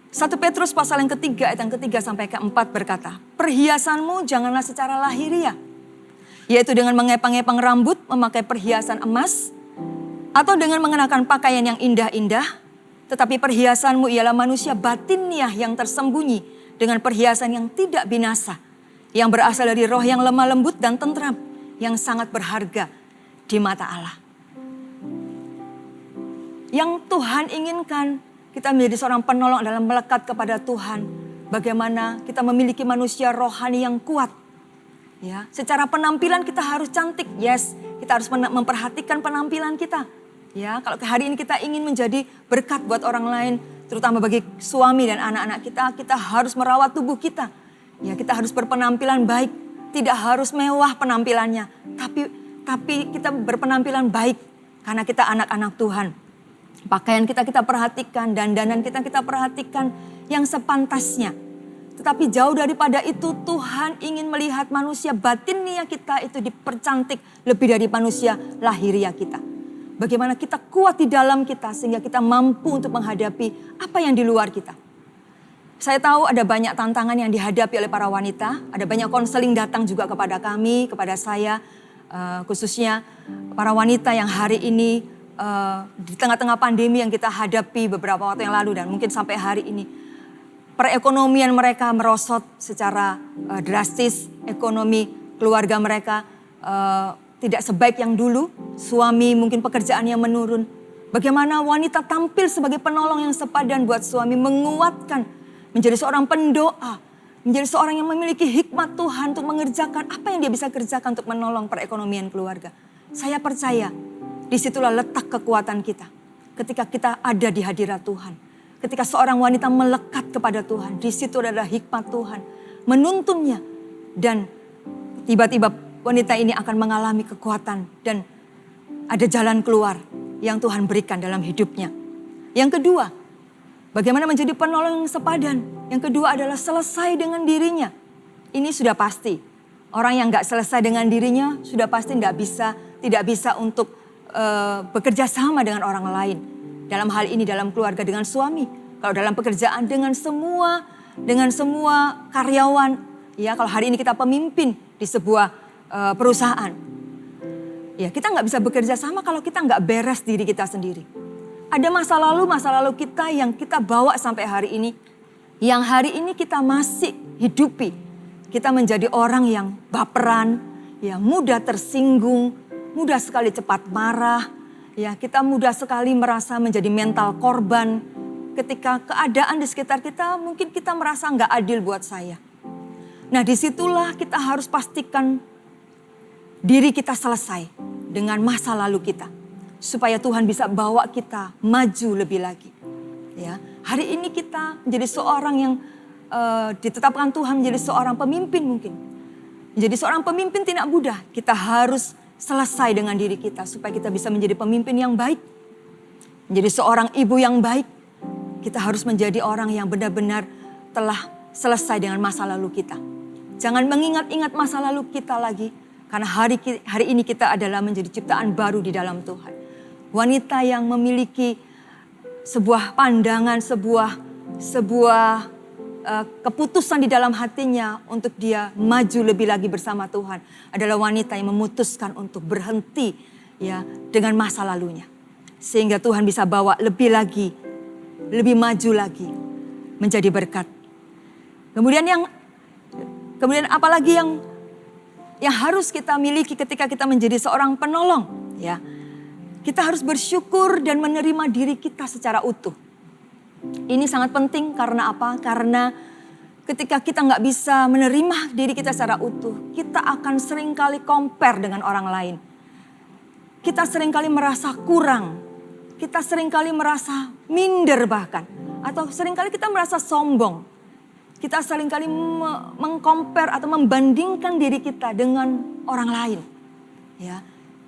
1 Petrus pasal yang ketiga ayat yang ketiga sampai keempat berkata, perhiasanmu janganlah secara lahiriah, yaitu dengan mengepang-epang rambut, memakai perhiasan emas, atau dengan mengenakan pakaian yang indah-indah, tetapi perhiasanmu ialah manusia batiniah yang tersembunyi dengan perhiasan yang tidak binasa, yang berasal dari roh yang lemah lembut dan tentram, yang sangat berharga di mata Allah. Yang Tuhan inginkan kita menjadi seorang penolong adalah melekat kepada Tuhan. Bagaimana kita memiliki manusia rohani yang kuat. Ya, secara penampilan kita harus cantik. Yes, kita harus memperhatikan penampilan kita. Ya, kalau hari ini kita ingin menjadi berkat buat orang lain, terutama bagi suami dan anak-anak kita, kita harus merawat tubuh kita. Ya, kita harus berpenampilan baik. Tidak harus mewah penampilannya, tapi kita berpenampilan baik karena kita anak-anak Tuhan. Pakaian kita perhatikan, dandanan kita perhatikan yang sepantasnya. Tetapi jauh daripada itu Tuhan ingin melihat manusia batinnya kita itu dipercantik lebih dari manusia lahiriah kita. Bagaimana kita kuat di dalam kita sehingga kita mampu untuk menghadapi apa yang di luar kita. Saya tahu ada banyak tantangan yang dihadapi oleh para wanita. Ada banyak konseling datang juga kepada kami, kepada saya. Khususnya para wanita yang hari ini di tengah-tengah pandemi yang kita hadapi beberapa waktu yang lalu dan mungkin sampai hari ini. Perekonomian mereka merosot secara drastis. Ekonomi keluarga mereka tidak sebaik yang dulu. Suami mungkin pekerjaannya menurun. Bagaimana wanita tampil sebagai penolong yang sepadan buat suami, menguatkan. Menjadi seorang pendoa, menjadi seorang yang memiliki hikmat Tuhan untuk mengerjakan apa yang dia bisa kerjakan untuk menolong perekonomian keluarga. Saya percaya disitulah letak kekuatan kita. Ketika kita ada di hadirat Tuhan. Ketika seorang wanita melekat kepada Tuhan, di situ adalah hikmat Tuhan. Menuntunnya dan tiba-tiba wanita ini akan mengalami kekuatan dan ada jalan keluar yang Tuhan berikan dalam hidupnya. Yang kedua, bagaimana menjadi penolong yang sepadan. Yang kedua adalah selesai dengan dirinya. Ini sudah pasti. Orang yang gak selesai dengan dirinya sudah pasti tidak bisa untuk bekerja sama dengan orang lain. Dalam hal ini dalam keluarga dengan suami. Kalau dalam pekerjaan dengan semua karyawan. Ya, kalau hari ini kita pemimpin di sebuah perusahaan. Ya, kita nggak bisa bekerja sama kalau kita nggak beres diri kita sendiri. Ada masa lalu kita yang kita bawa sampai hari ini. Yang hari ini kita masih hidupi. Kita menjadi orang yang baperan, yang mudah tersinggung, mudah sekali cepat marah. Ya, kita mudah sekali merasa menjadi mental korban. Ketika keadaan di sekitar kita mungkin kita merasa nggak adil buat saya. Nah, disitulah kita harus pastikan diri kita selesai dengan masa lalu kita. Supaya Tuhan bisa bawa kita maju lebih lagi. Ya, hari ini kita menjadi seorang yang ditetapkan Tuhan menjadi seorang pemimpin mungkin. Menjadi seorang pemimpin tidak mudah. Kita harus selesai dengan diri kita supaya kita bisa menjadi pemimpin yang baik. Menjadi seorang ibu yang baik. Kita harus menjadi orang yang benar-benar telah selesai dengan masa lalu kita. Jangan mengingat-ingat masa lalu kita lagi. Karena hari ini kita adalah menjadi ciptaan baru di dalam Tuhan. Wanita yang memiliki sebuah pandangan, sebuah keputusan di dalam hatinya untuk dia maju lebih lagi bersama Tuhan. Adalah wanita yang memutuskan untuk berhenti ya dengan masa lalunya. Sehingga Tuhan bisa bawa lebih lagi, lebih maju lagi menjadi berkat. Kemudian apalagi yang harus kita miliki ketika kita menjadi seorang penolong, ya. Kita harus bersyukur dan menerima diri kita secara utuh. Ini sangat penting karena apa? Karena ketika kita nggak bisa menerima diri kita secara utuh, kita akan seringkali compare dengan orang lain. Kita seringkali merasa kurang, kita seringkali merasa minder bahkan, atau seringkali kita merasa sombong. Kita seringkali mengcompare atau membandingkan diri kita dengan orang lain. Ya,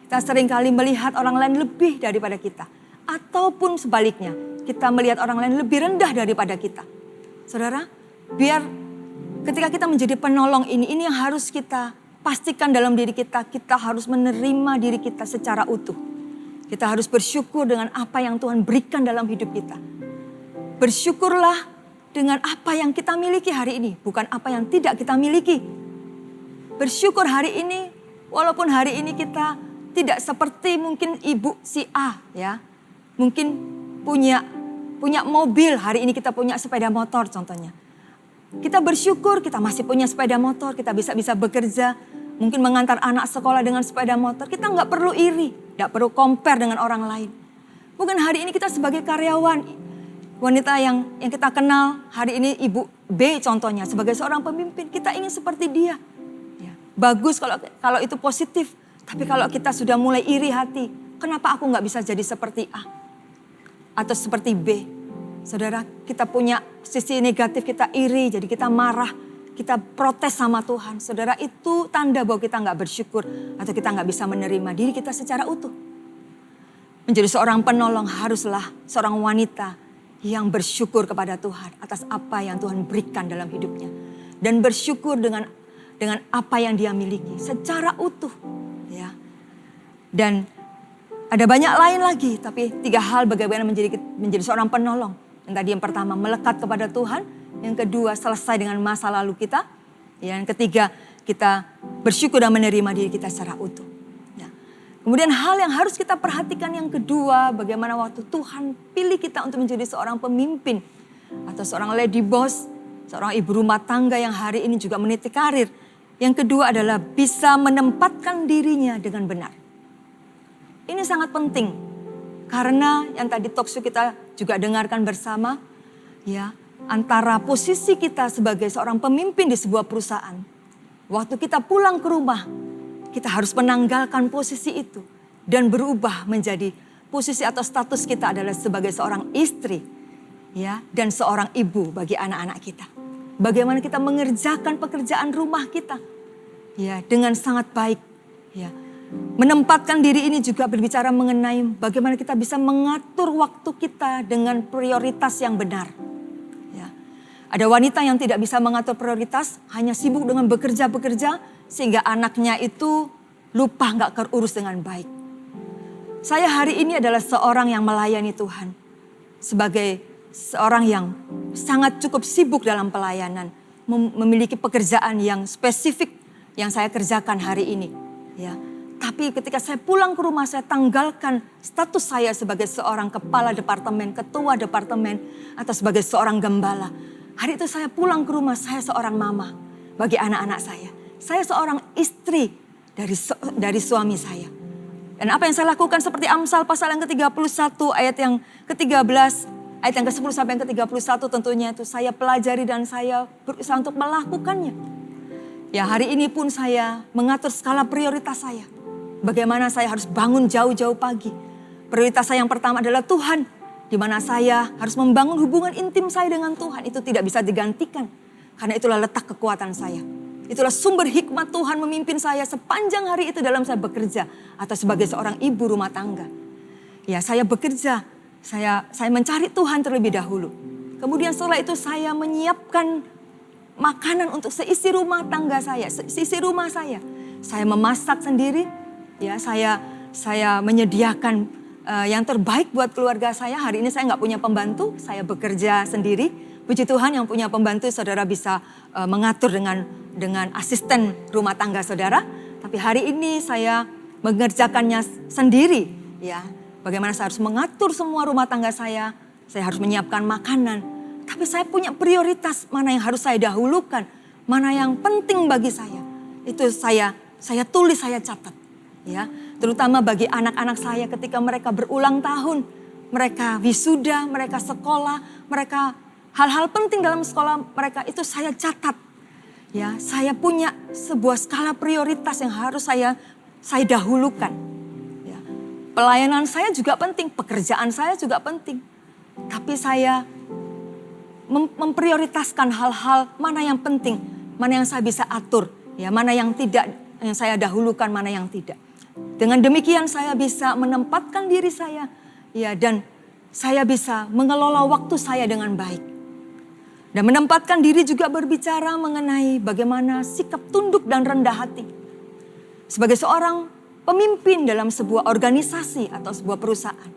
kita seringkali melihat orang lain lebih daripada kita. Ataupun sebaliknya, kita melihat orang lain lebih rendah daripada kita. Saudara, biar ketika kita menjadi penolong ini yang harus kita pastikan dalam diri kita. Kita harus menerima diri kita secara utuh. Kita harus bersyukur dengan apa yang Tuhan berikan dalam hidup kita. Bersyukurlah dengan apa yang kita miliki hari ini, bukan apa yang tidak kita miliki. Bersyukur hari ini, walaupun hari ini kita tidak seperti mungkin ibu si A, ya. Mungkin punya mobil, hari ini kita punya sepeda motor contohnya. Kita bersyukur kita masih punya sepeda motor, kita bisa bekerja, mungkin mengantar anak sekolah dengan sepeda motor. Kita nggak perlu iri, nggak perlu compare dengan orang lain. Mungkin hari ini kita sebagai karyawan, wanita yang kita kenal hari ini Ibu B contohnya sebagai seorang pemimpin, kita ingin seperti dia. Ya, bagus kalau itu positif, tapi kalau kita sudah mulai iri hati, kenapa aku nggak bisa jadi seperti A atau seperti B? Saudara, kita punya sisi negatif, kita iri, jadi kita marah, kita protes sama Tuhan. Saudara, itu tanda bahwa kita nggak bersyukur atau kita nggak bisa menerima diri kita secara utuh. Menjadi seorang penolong haruslah seorang wanita yang bersyukur kepada Tuhan atas apa yang Tuhan berikan dalam hidupnya. Dan bersyukur dengan apa yang dia miliki secara utuh. Ya. Dan ada banyak lain lagi, tapi 3 hal bagaimana menjadi seorang penolong. Yang pertama melekat kepada Tuhan. Yang kedua selesai dengan masa lalu kita. Yang ketiga kita bersyukur dan menerima diri kita secara utuh. Kemudian hal yang harus kita perhatikan yang kedua, bagaimana waktu Tuhan pilih kita untuk menjadi seorang pemimpin atau seorang lady boss, seorang ibu rumah tangga yang hari ini juga meniti karir. Yang kedua adalah bisa menempatkan dirinya dengan benar. Ini sangat penting karena yang tadi talkshow kita juga dengarkan bersama, ya, antara posisi kita sebagai seorang pemimpin di sebuah perusahaan. Waktu kita pulang ke rumah, kita harus menanggalkan posisi itu dan berubah menjadi posisi atau status kita adalah sebagai seorang istri, ya, dan seorang ibu bagi anak-anak kita. Bagaimana kita mengerjakan pekerjaan rumah kita. ya, dengan sangat baik. Ya. Menempatkan diri ini juga berbicara mengenai bagaimana kita bisa mengatur waktu kita dengan prioritas yang benar. Ya. Ada wanita yang tidak bisa mengatur prioritas, hanya sibuk dengan bekerja-bekerja sehingga anaknya itu lupa nggak terurus dengan baik. Saya hari ini adalah seorang yang melayani Tuhan. Sebagai seorang yang sangat cukup sibuk dalam pelayanan. Memiliki pekerjaan yang spesifik yang saya kerjakan hari ini. Ya. Tapi ketika saya pulang ke rumah, saya tanggalkan status saya sebagai seorang kepala departemen, ketua departemen, atau sebagai seorang gembala. Hari itu saya pulang ke rumah, saya seorang mama bagi anak-anak saya. Saya seorang istri dari suami saya. Dan apa yang saya lakukan seperti Amsal pasal yang ke-31 ayat yang ke-13, ayat yang ke-10 sampai yang ke-31 tentunya itu saya pelajari dan saya berusaha untuk melakukannya. Ya, hari ini pun saya mengatur skala prioritas saya. Bagaimana saya harus bangun jauh-jauh pagi. Prioritas saya yang pertama adalah Tuhan. Di mana saya harus membangun hubungan intim saya dengan Tuhan. Itu tidak bisa digantikan. Karena itulah letak kekuatan saya. Itulah sumber hikmat Tuhan memimpin saya sepanjang hari itu dalam saya bekerja. Atau sebagai seorang ibu rumah tangga. Ya, saya bekerja. Saya mencari Tuhan terlebih dahulu. Kemudian setelah itu saya menyiapkan makanan untuk seisi rumah tangga saya. Seisi rumah saya. Saya memasak sendiri. Ya, saya menyediakan yang terbaik buat keluarga saya. Hari ini saya nggak punya pembantu, saya bekerja sendiri. Puji Tuhan yang punya pembantu, saudara bisa mengatur dengan asisten rumah tangga saudara. Tapi hari ini saya mengerjakannya sendiri. Ya, bagaimana saya harus mengatur semua rumah tangga saya harus menyiapkan makanan. Tapi saya punya prioritas mana yang harus saya dahulukan, mana yang penting bagi saya. Itu saya tulis, saya catat. Ya, terutama bagi anak-anak saya ketika mereka berulang tahun, mereka wisuda, mereka sekolah, mereka hal-hal penting dalam sekolah mereka itu saya catat. Ya, saya punya sebuah skala prioritas yang harus saya dahulukan. Ya, pelayanan saya juga penting, pekerjaan saya juga penting. Tapi saya memprioritaskan hal-hal mana yang penting, mana yang saya bisa atur, ya, mana yang tidak, yang saya dahulukan, mana yang tidak. Dengan demikian saya bisa menempatkan diri saya, ya, dan saya bisa mengelola waktu saya dengan baik. Dan menempatkan diri juga berbicara mengenai bagaimana sikap tunduk dan rendah hati. Sebagai seorang pemimpin dalam sebuah organisasi atau sebuah perusahaan.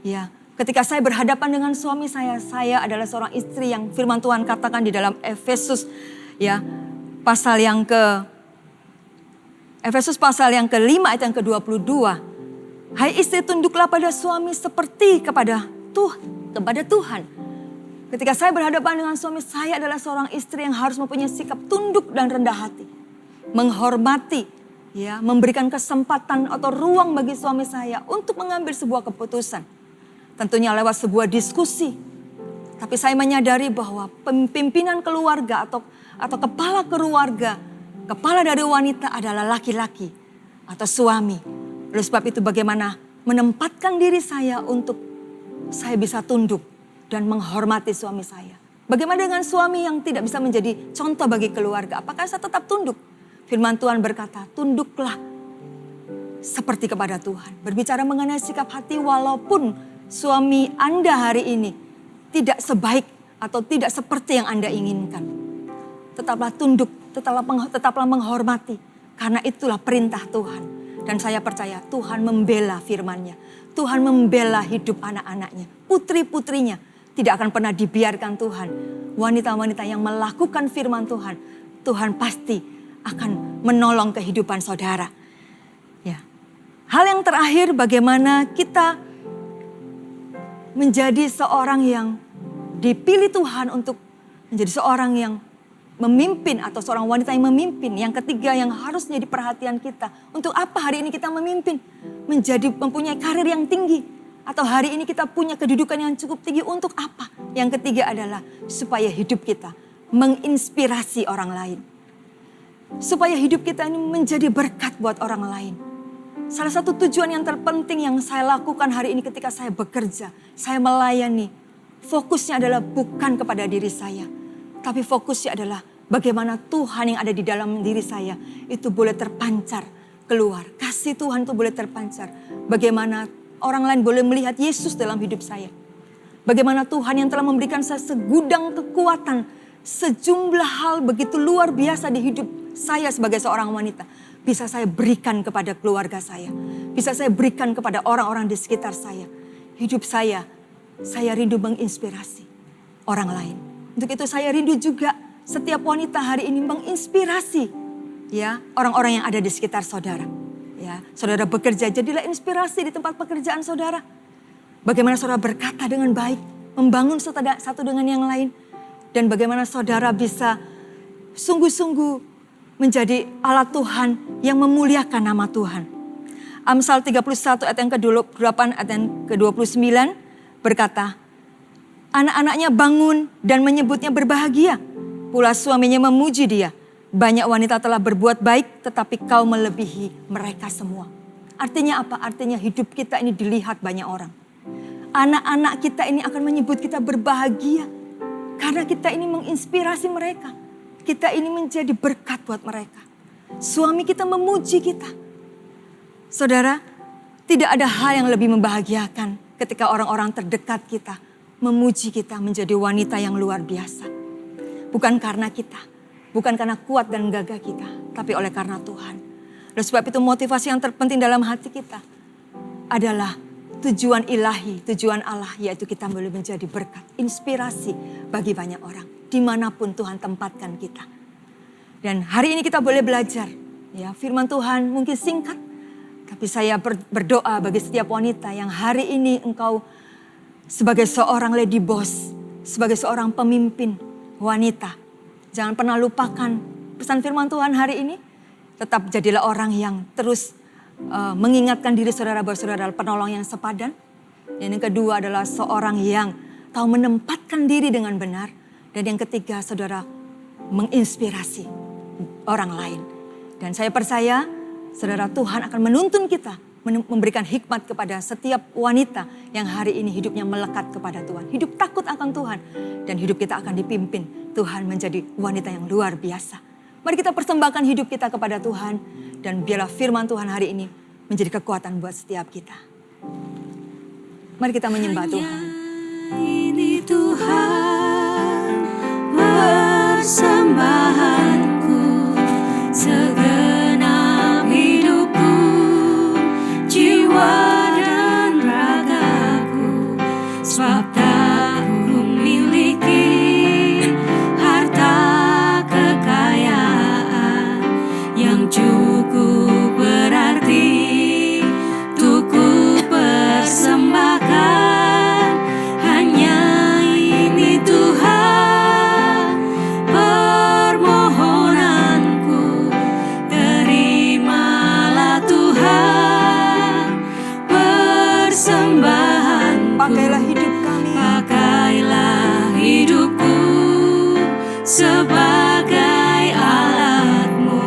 Ya, ketika saya berhadapan dengan suami saya adalah seorang istri yang firman Tuhan katakan di dalam Efesus, ya, pasal yang ke-5 ayat yang ke-22. Hai istri, tunduklah pada suami seperti kepada Tuhan. Ketika saya berhadapan dengan suami, saya adalah seorang istri yang harus mempunyai sikap tunduk dan rendah hati. Menghormati, ya, memberikan kesempatan atau ruang bagi suami saya untuk mengambil sebuah keputusan. Tentunya lewat sebuah diskusi. Tapi saya menyadari bahwa pimpinan keluarga atau kepala keluarga, kepala dari wanita adalah laki-laki atau suami. Oleh sebab itu bagaimana menempatkan diri saya untuk saya bisa tunduk dan menghormati suami saya. Bagaimana dengan suami yang tidak bisa menjadi contoh bagi keluarga? Apakah saya tetap tunduk? Firman Tuhan berkata, tunduklah seperti kepada Tuhan. Berbicara mengenai sikap hati walaupun suami Anda hari ini tidak sebaik atau tidak seperti yang Anda inginkan. Tetaplah tunduk, tetaplah menghormati. Karena itulah perintah Tuhan. Dan saya percaya Tuhan membela firman-Nya. Tuhan membela hidup anak-anaknya. Putri-putrinya tidak akan pernah dibiarkan Tuhan. Wanita-wanita yang melakukan firman Tuhan. Tuhan pasti akan menolong kehidupan saudara. Ya. Hal yang terakhir, bagaimana kita menjadi seorang yang dipilih Tuhan untuk menjadi seorang yang memimpin atau seorang wanita yang memimpin. Yang ketiga yang harus menjadi perhatian kita. Untuk apa hari ini kita memimpin? Mempunyai karir yang tinggi. Atau hari ini kita punya kedudukan yang cukup tinggi. Untuk apa? Yang ketiga adalah supaya hidup kita menginspirasi orang lain. Supaya hidup kita ini menjadi berkat buat orang lain. Salah satu tujuan yang terpenting yang saya lakukan hari ini ketika saya bekerja. Saya melayani. Fokusnya adalah bukan kepada diri saya. Tapi fokusnya adalah bagaimana Tuhan yang ada di dalam diri saya itu boleh terpancar keluar. Kasih Tuhan itu boleh terpancar. Bagaimana orang lain boleh melihat Yesus dalam hidup saya. Bagaimana Tuhan yang telah memberikan saya segudang kekuatan, sejumlah hal begitu luar biasa di hidup saya sebagai seorang wanita. Bisa saya berikan kepada keluarga saya. Bisa saya berikan kepada orang-orang di sekitar saya. Hidup saya rindu menginspirasi orang lain. Untuk itu saya rindu juga setiap wanita hari ini menginspirasi ya orang-orang yang ada di sekitar saudara. Ya, saudara bekerja, jadilah inspirasi di tempat pekerjaan saudara. Bagaimana saudara berkata dengan baik, membangun satu dengan yang lain. Dan bagaimana saudara bisa sungguh-sungguh menjadi alat Tuhan yang memuliakan nama Tuhan. Amsal 31 ayat yang ke-28 ayat yang ke-29 berkata, anak-anaknya bangun dan menyebutnya berbahagia. Pula suaminya memuji dia. Banyak wanita telah berbuat baik tetapi kau melebihi mereka semua. Artinya apa? Artinya hidup kita ini dilihat banyak orang. Anak-anak kita ini akan menyebut kita berbahagia. Karena kita ini menginspirasi mereka. Kita ini menjadi berkat buat mereka. Suami kita memuji kita. Saudara, tidak ada hal yang lebih membahagiakan ketika orang-orang terdekat kita memuji kita menjadi wanita yang luar biasa. Bukan karena kita, bukan karena kuat dan gagah kita, tapi oleh karena Tuhan. Oleh sebab itu motivasi yang terpenting dalam hati kita adalah tujuan ilahi, tujuan Allah, yaitu kita boleh menjadi berkat, inspirasi bagi banyak orang. Dimanapun Tuhan tempatkan kita. Dan hari ini kita boleh belajar. Ya, firman Tuhan mungkin singkat, tapi saya berdoa bagi setiap wanita yang hari ini engkau sebagai seorang lady boss, sebagai seorang pemimpin wanita. Jangan pernah lupakan pesan firman Tuhan hari ini. Tetap jadilah orang yang terus mengingatkan diri saudara bahwa saudara adalah penolong yang sepadan. Dan yang kedua adalah seorang yang tahu menempatkan diri dengan benar. Dan yang ketiga saudara menginspirasi orang lain. Dan saya percaya saudara Tuhan akan menuntun kita. Memberikan hikmat kepada setiap wanita yang hari ini hidupnya melekat kepada Tuhan. Hidup takut akan Tuhan. Dan hidup kita akan dipimpin Tuhan menjadi wanita yang luar biasa. Mari kita persembahkan hidup kita kepada Tuhan. Dan biarlah firman Tuhan hari ini menjadi kekuatan buat setiap kita. Mari kita menyembah Tuhan. Ini Tuhan persembahanku, segenap hidupku, jiwa dan ragaku, sebab tak ku miliki harta kekayaan yang cukup berarti untuk ku persembahkan. Hanya ini Tuhan permohonanku, terimalah Tuhan persembahanku. Pakailah hidup kami. Pakailah hidupku sebagai alatmu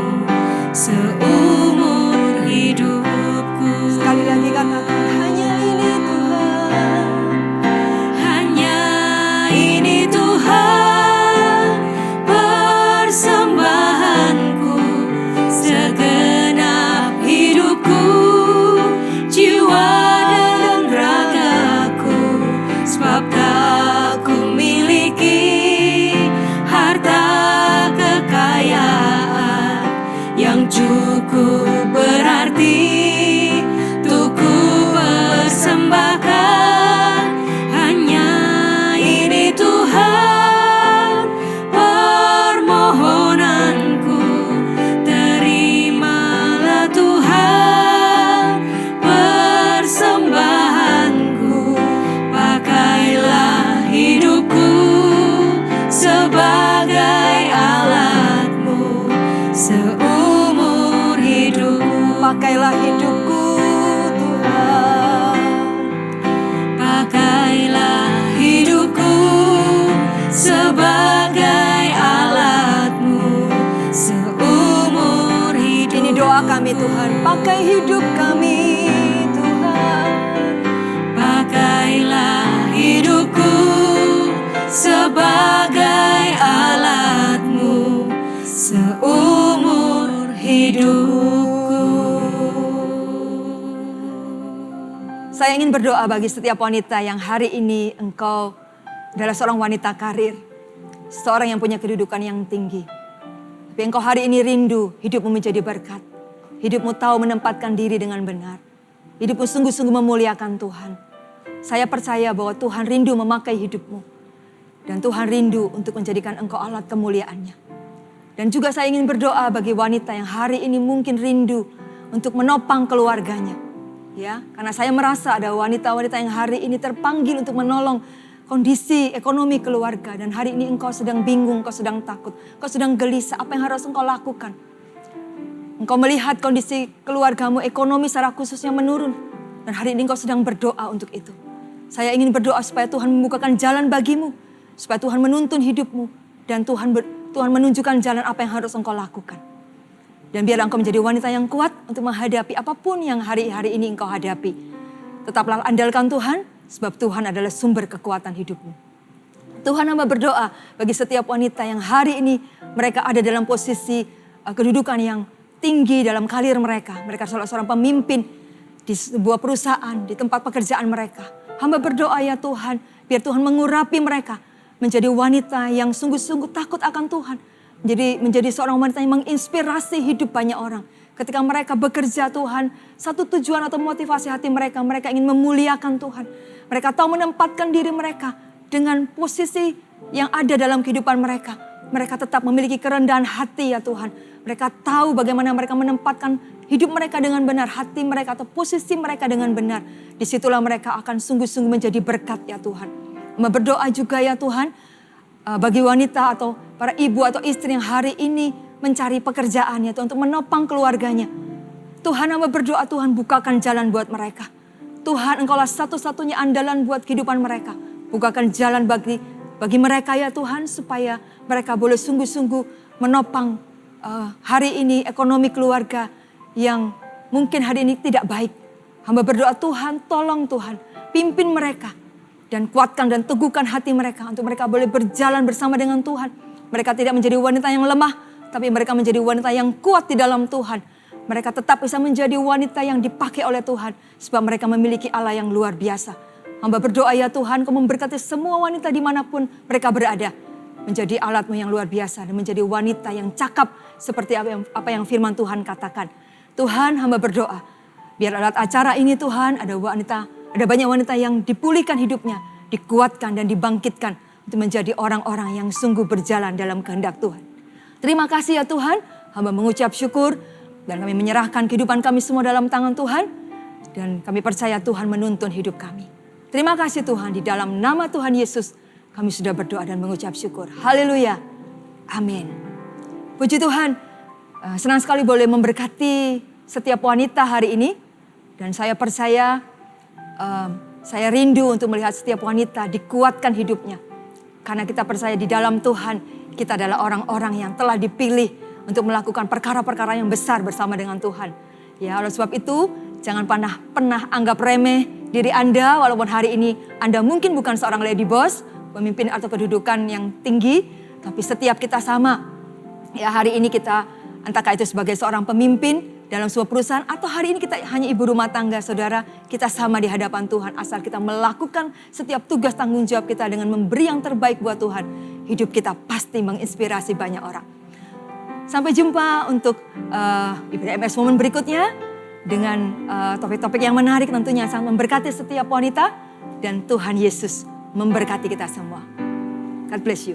seumur hidupku. Sekali lagi katakan, hanya ini Tuhan. Hanya ini Tuhan persembahanku, segenap hidupku, jiwa dan ragaku, sebab tak ku miliki harta kekayaan yang cukup berarti untuk ku persembahkan. Hanya ini Tuhan permohonanku, terimalah Tuhan persembahanku. Pakailah hidupku sebagai alatmu seumur hidupku. Pakailah hidupku Tuhan. Pakailah hidupku sebagai alatmu seumur hidupku. Ini doa kami Tuhan. Pakai hidup kami Tuhan. Pakailah hidupku sebagai alatmu hidupku. Saya ingin berdoa bagi setiap wanita yang hari ini engkau adalah seorang wanita karir. Seorang yang punya kedudukan yang tinggi. Tapi engkau hari ini rindu hidupmu menjadi berkat. Hidupmu tahu menempatkan diri dengan benar. Hidupmu sungguh-sungguh memuliakan Tuhan. Saya percaya bahwa Tuhan rindu memakai hidupmu. Dan Tuhan rindu untuk menjadikan engkau alat kemuliaannya. Dan juga saya ingin berdoa bagi wanita yang hari ini mungkin rindu untuk menopang keluarganya. Ya, karena saya merasa ada wanita-wanita yang hari ini terpanggil untuk menolong kondisi ekonomi keluarga. Dan hari ini engkau sedang bingung, engkau sedang takut, engkau sedang gelisah. Apa yang harus engkau lakukan? Engkau melihat kondisi keluargamu ekonomi secara khususnya menurun. Dan hari ini engkau sedang berdoa untuk itu. Saya ingin berdoa supaya Tuhan membukakan jalan bagimu. Supaya Tuhan menuntun hidupmu. Dan Tuhan menunjukkan jalan apa yang harus engkau lakukan. Dan biarlah engkau menjadi wanita yang kuat untuk menghadapi apapun yang hari-hari ini engkau hadapi. Tetaplah andalkan Tuhan, sebab Tuhan adalah sumber kekuatan hidupmu. Tuhan hamba berdoa bagi setiap wanita yang hari ini mereka ada dalam posisi kedudukan yang tinggi dalam karir mereka. Mereka seorang pemimpin di sebuah perusahaan, di tempat pekerjaan mereka. Hamba berdoa ya Tuhan, biar Tuhan mengurapi mereka. Menjadi wanita yang sungguh-sungguh takut akan Tuhan. Menjadi seorang wanita yang menginspirasi hidup banyak orang. Ketika mereka bekerja Tuhan, satu tujuan atau motivasi hati mereka, mereka ingin memuliakan Tuhan. Mereka tahu menempatkan diri mereka dengan posisi yang ada dalam kehidupan mereka. Mereka tetap memiliki kerendahan hati ya Tuhan. Mereka tahu bagaimana mereka menempatkan hidup mereka dengan benar, hati mereka atau posisi mereka dengan benar. Disitulah mereka akan sungguh-sungguh menjadi berkat ya Tuhan. Berdoa juga ya Tuhan, bagi wanita atau para ibu atau istri yang hari ini mencari pekerjaan ya Tuhan untuk menopang keluarganya. Tuhan hamba berdoa Tuhan bukakan jalan buat mereka. Tuhan engkaulah satu-satunya andalan buat kehidupan mereka. Bukakan jalan bagi mereka ya Tuhan supaya mereka boleh sungguh-sungguh menopang hari ini ekonomi keluarga yang mungkin hari ini tidak baik. Hamba berdoa Tuhan tolong Tuhan pimpin mereka. Dan kuatkan dan teguhkan hati mereka untuk mereka boleh berjalan bersama dengan Tuhan. Mereka tidak menjadi wanita yang lemah, tapi mereka menjadi wanita yang kuat di dalam Tuhan. Mereka tetap bisa menjadi wanita yang dipakai oleh Tuhan. Sebab mereka memiliki Allah yang luar biasa. Hamba berdoa ya Tuhan, Kau memberkati semua wanita dimanapun mereka berada. Menjadi alat-Mu yang luar biasa dan menjadi wanita yang cakap seperti apa yang firman Tuhan katakan. Tuhan hamba berdoa, biar alat acara ini Tuhan ada banyak wanita yang dipulihkan hidupnya, dikuatkan dan dibangkitkan untuk menjadi orang-orang yang sungguh berjalan dalam kehendak Tuhan. Terima kasih ya Tuhan, hamba mengucap syukur dan kami menyerahkan kehidupan kami semua dalam tangan Tuhan. Dan kami percaya Tuhan menuntun hidup kami. Terima kasih Tuhan, di dalam nama Tuhan Yesus kami sudah berdoa dan mengucap syukur. Haleluya, amin. Puji Tuhan, senang sekali boleh memberkati setiap wanita hari ini. Dan saya percaya saya rindu untuk melihat setiap wanita dikuatkan hidupnya. Karena kita percaya di dalam Tuhan kita adalah orang-orang yang telah dipilih untuk melakukan perkara-perkara yang besar bersama dengan Tuhan. Ya, oleh sebab itu jangan pernah anggap remeh diri Anda walaupun hari ini Anda mungkin bukan seorang lady boss, pemimpin atau kedudukan yang tinggi. Tapi setiap kita sama. Ya, hari ini kita entahkah itu sebagai seorang pemimpin dalam sebuah perusahaan atau hari ini kita hanya ibu rumah tangga, saudara, kita sama di hadapan Tuhan asal kita melakukan setiap tugas tanggung jawab kita dengan memberi yang terbaik buat Tuhan. Hidup kita pasti menginspirasi banyak orang. Sampai jumpa untuk ibadah MS Momen berikutnya dengan topik-topik yang menarik tentunya sangat memberkati setiap wanita dan Tuhan Yesus memberkati kita semua. God bless you.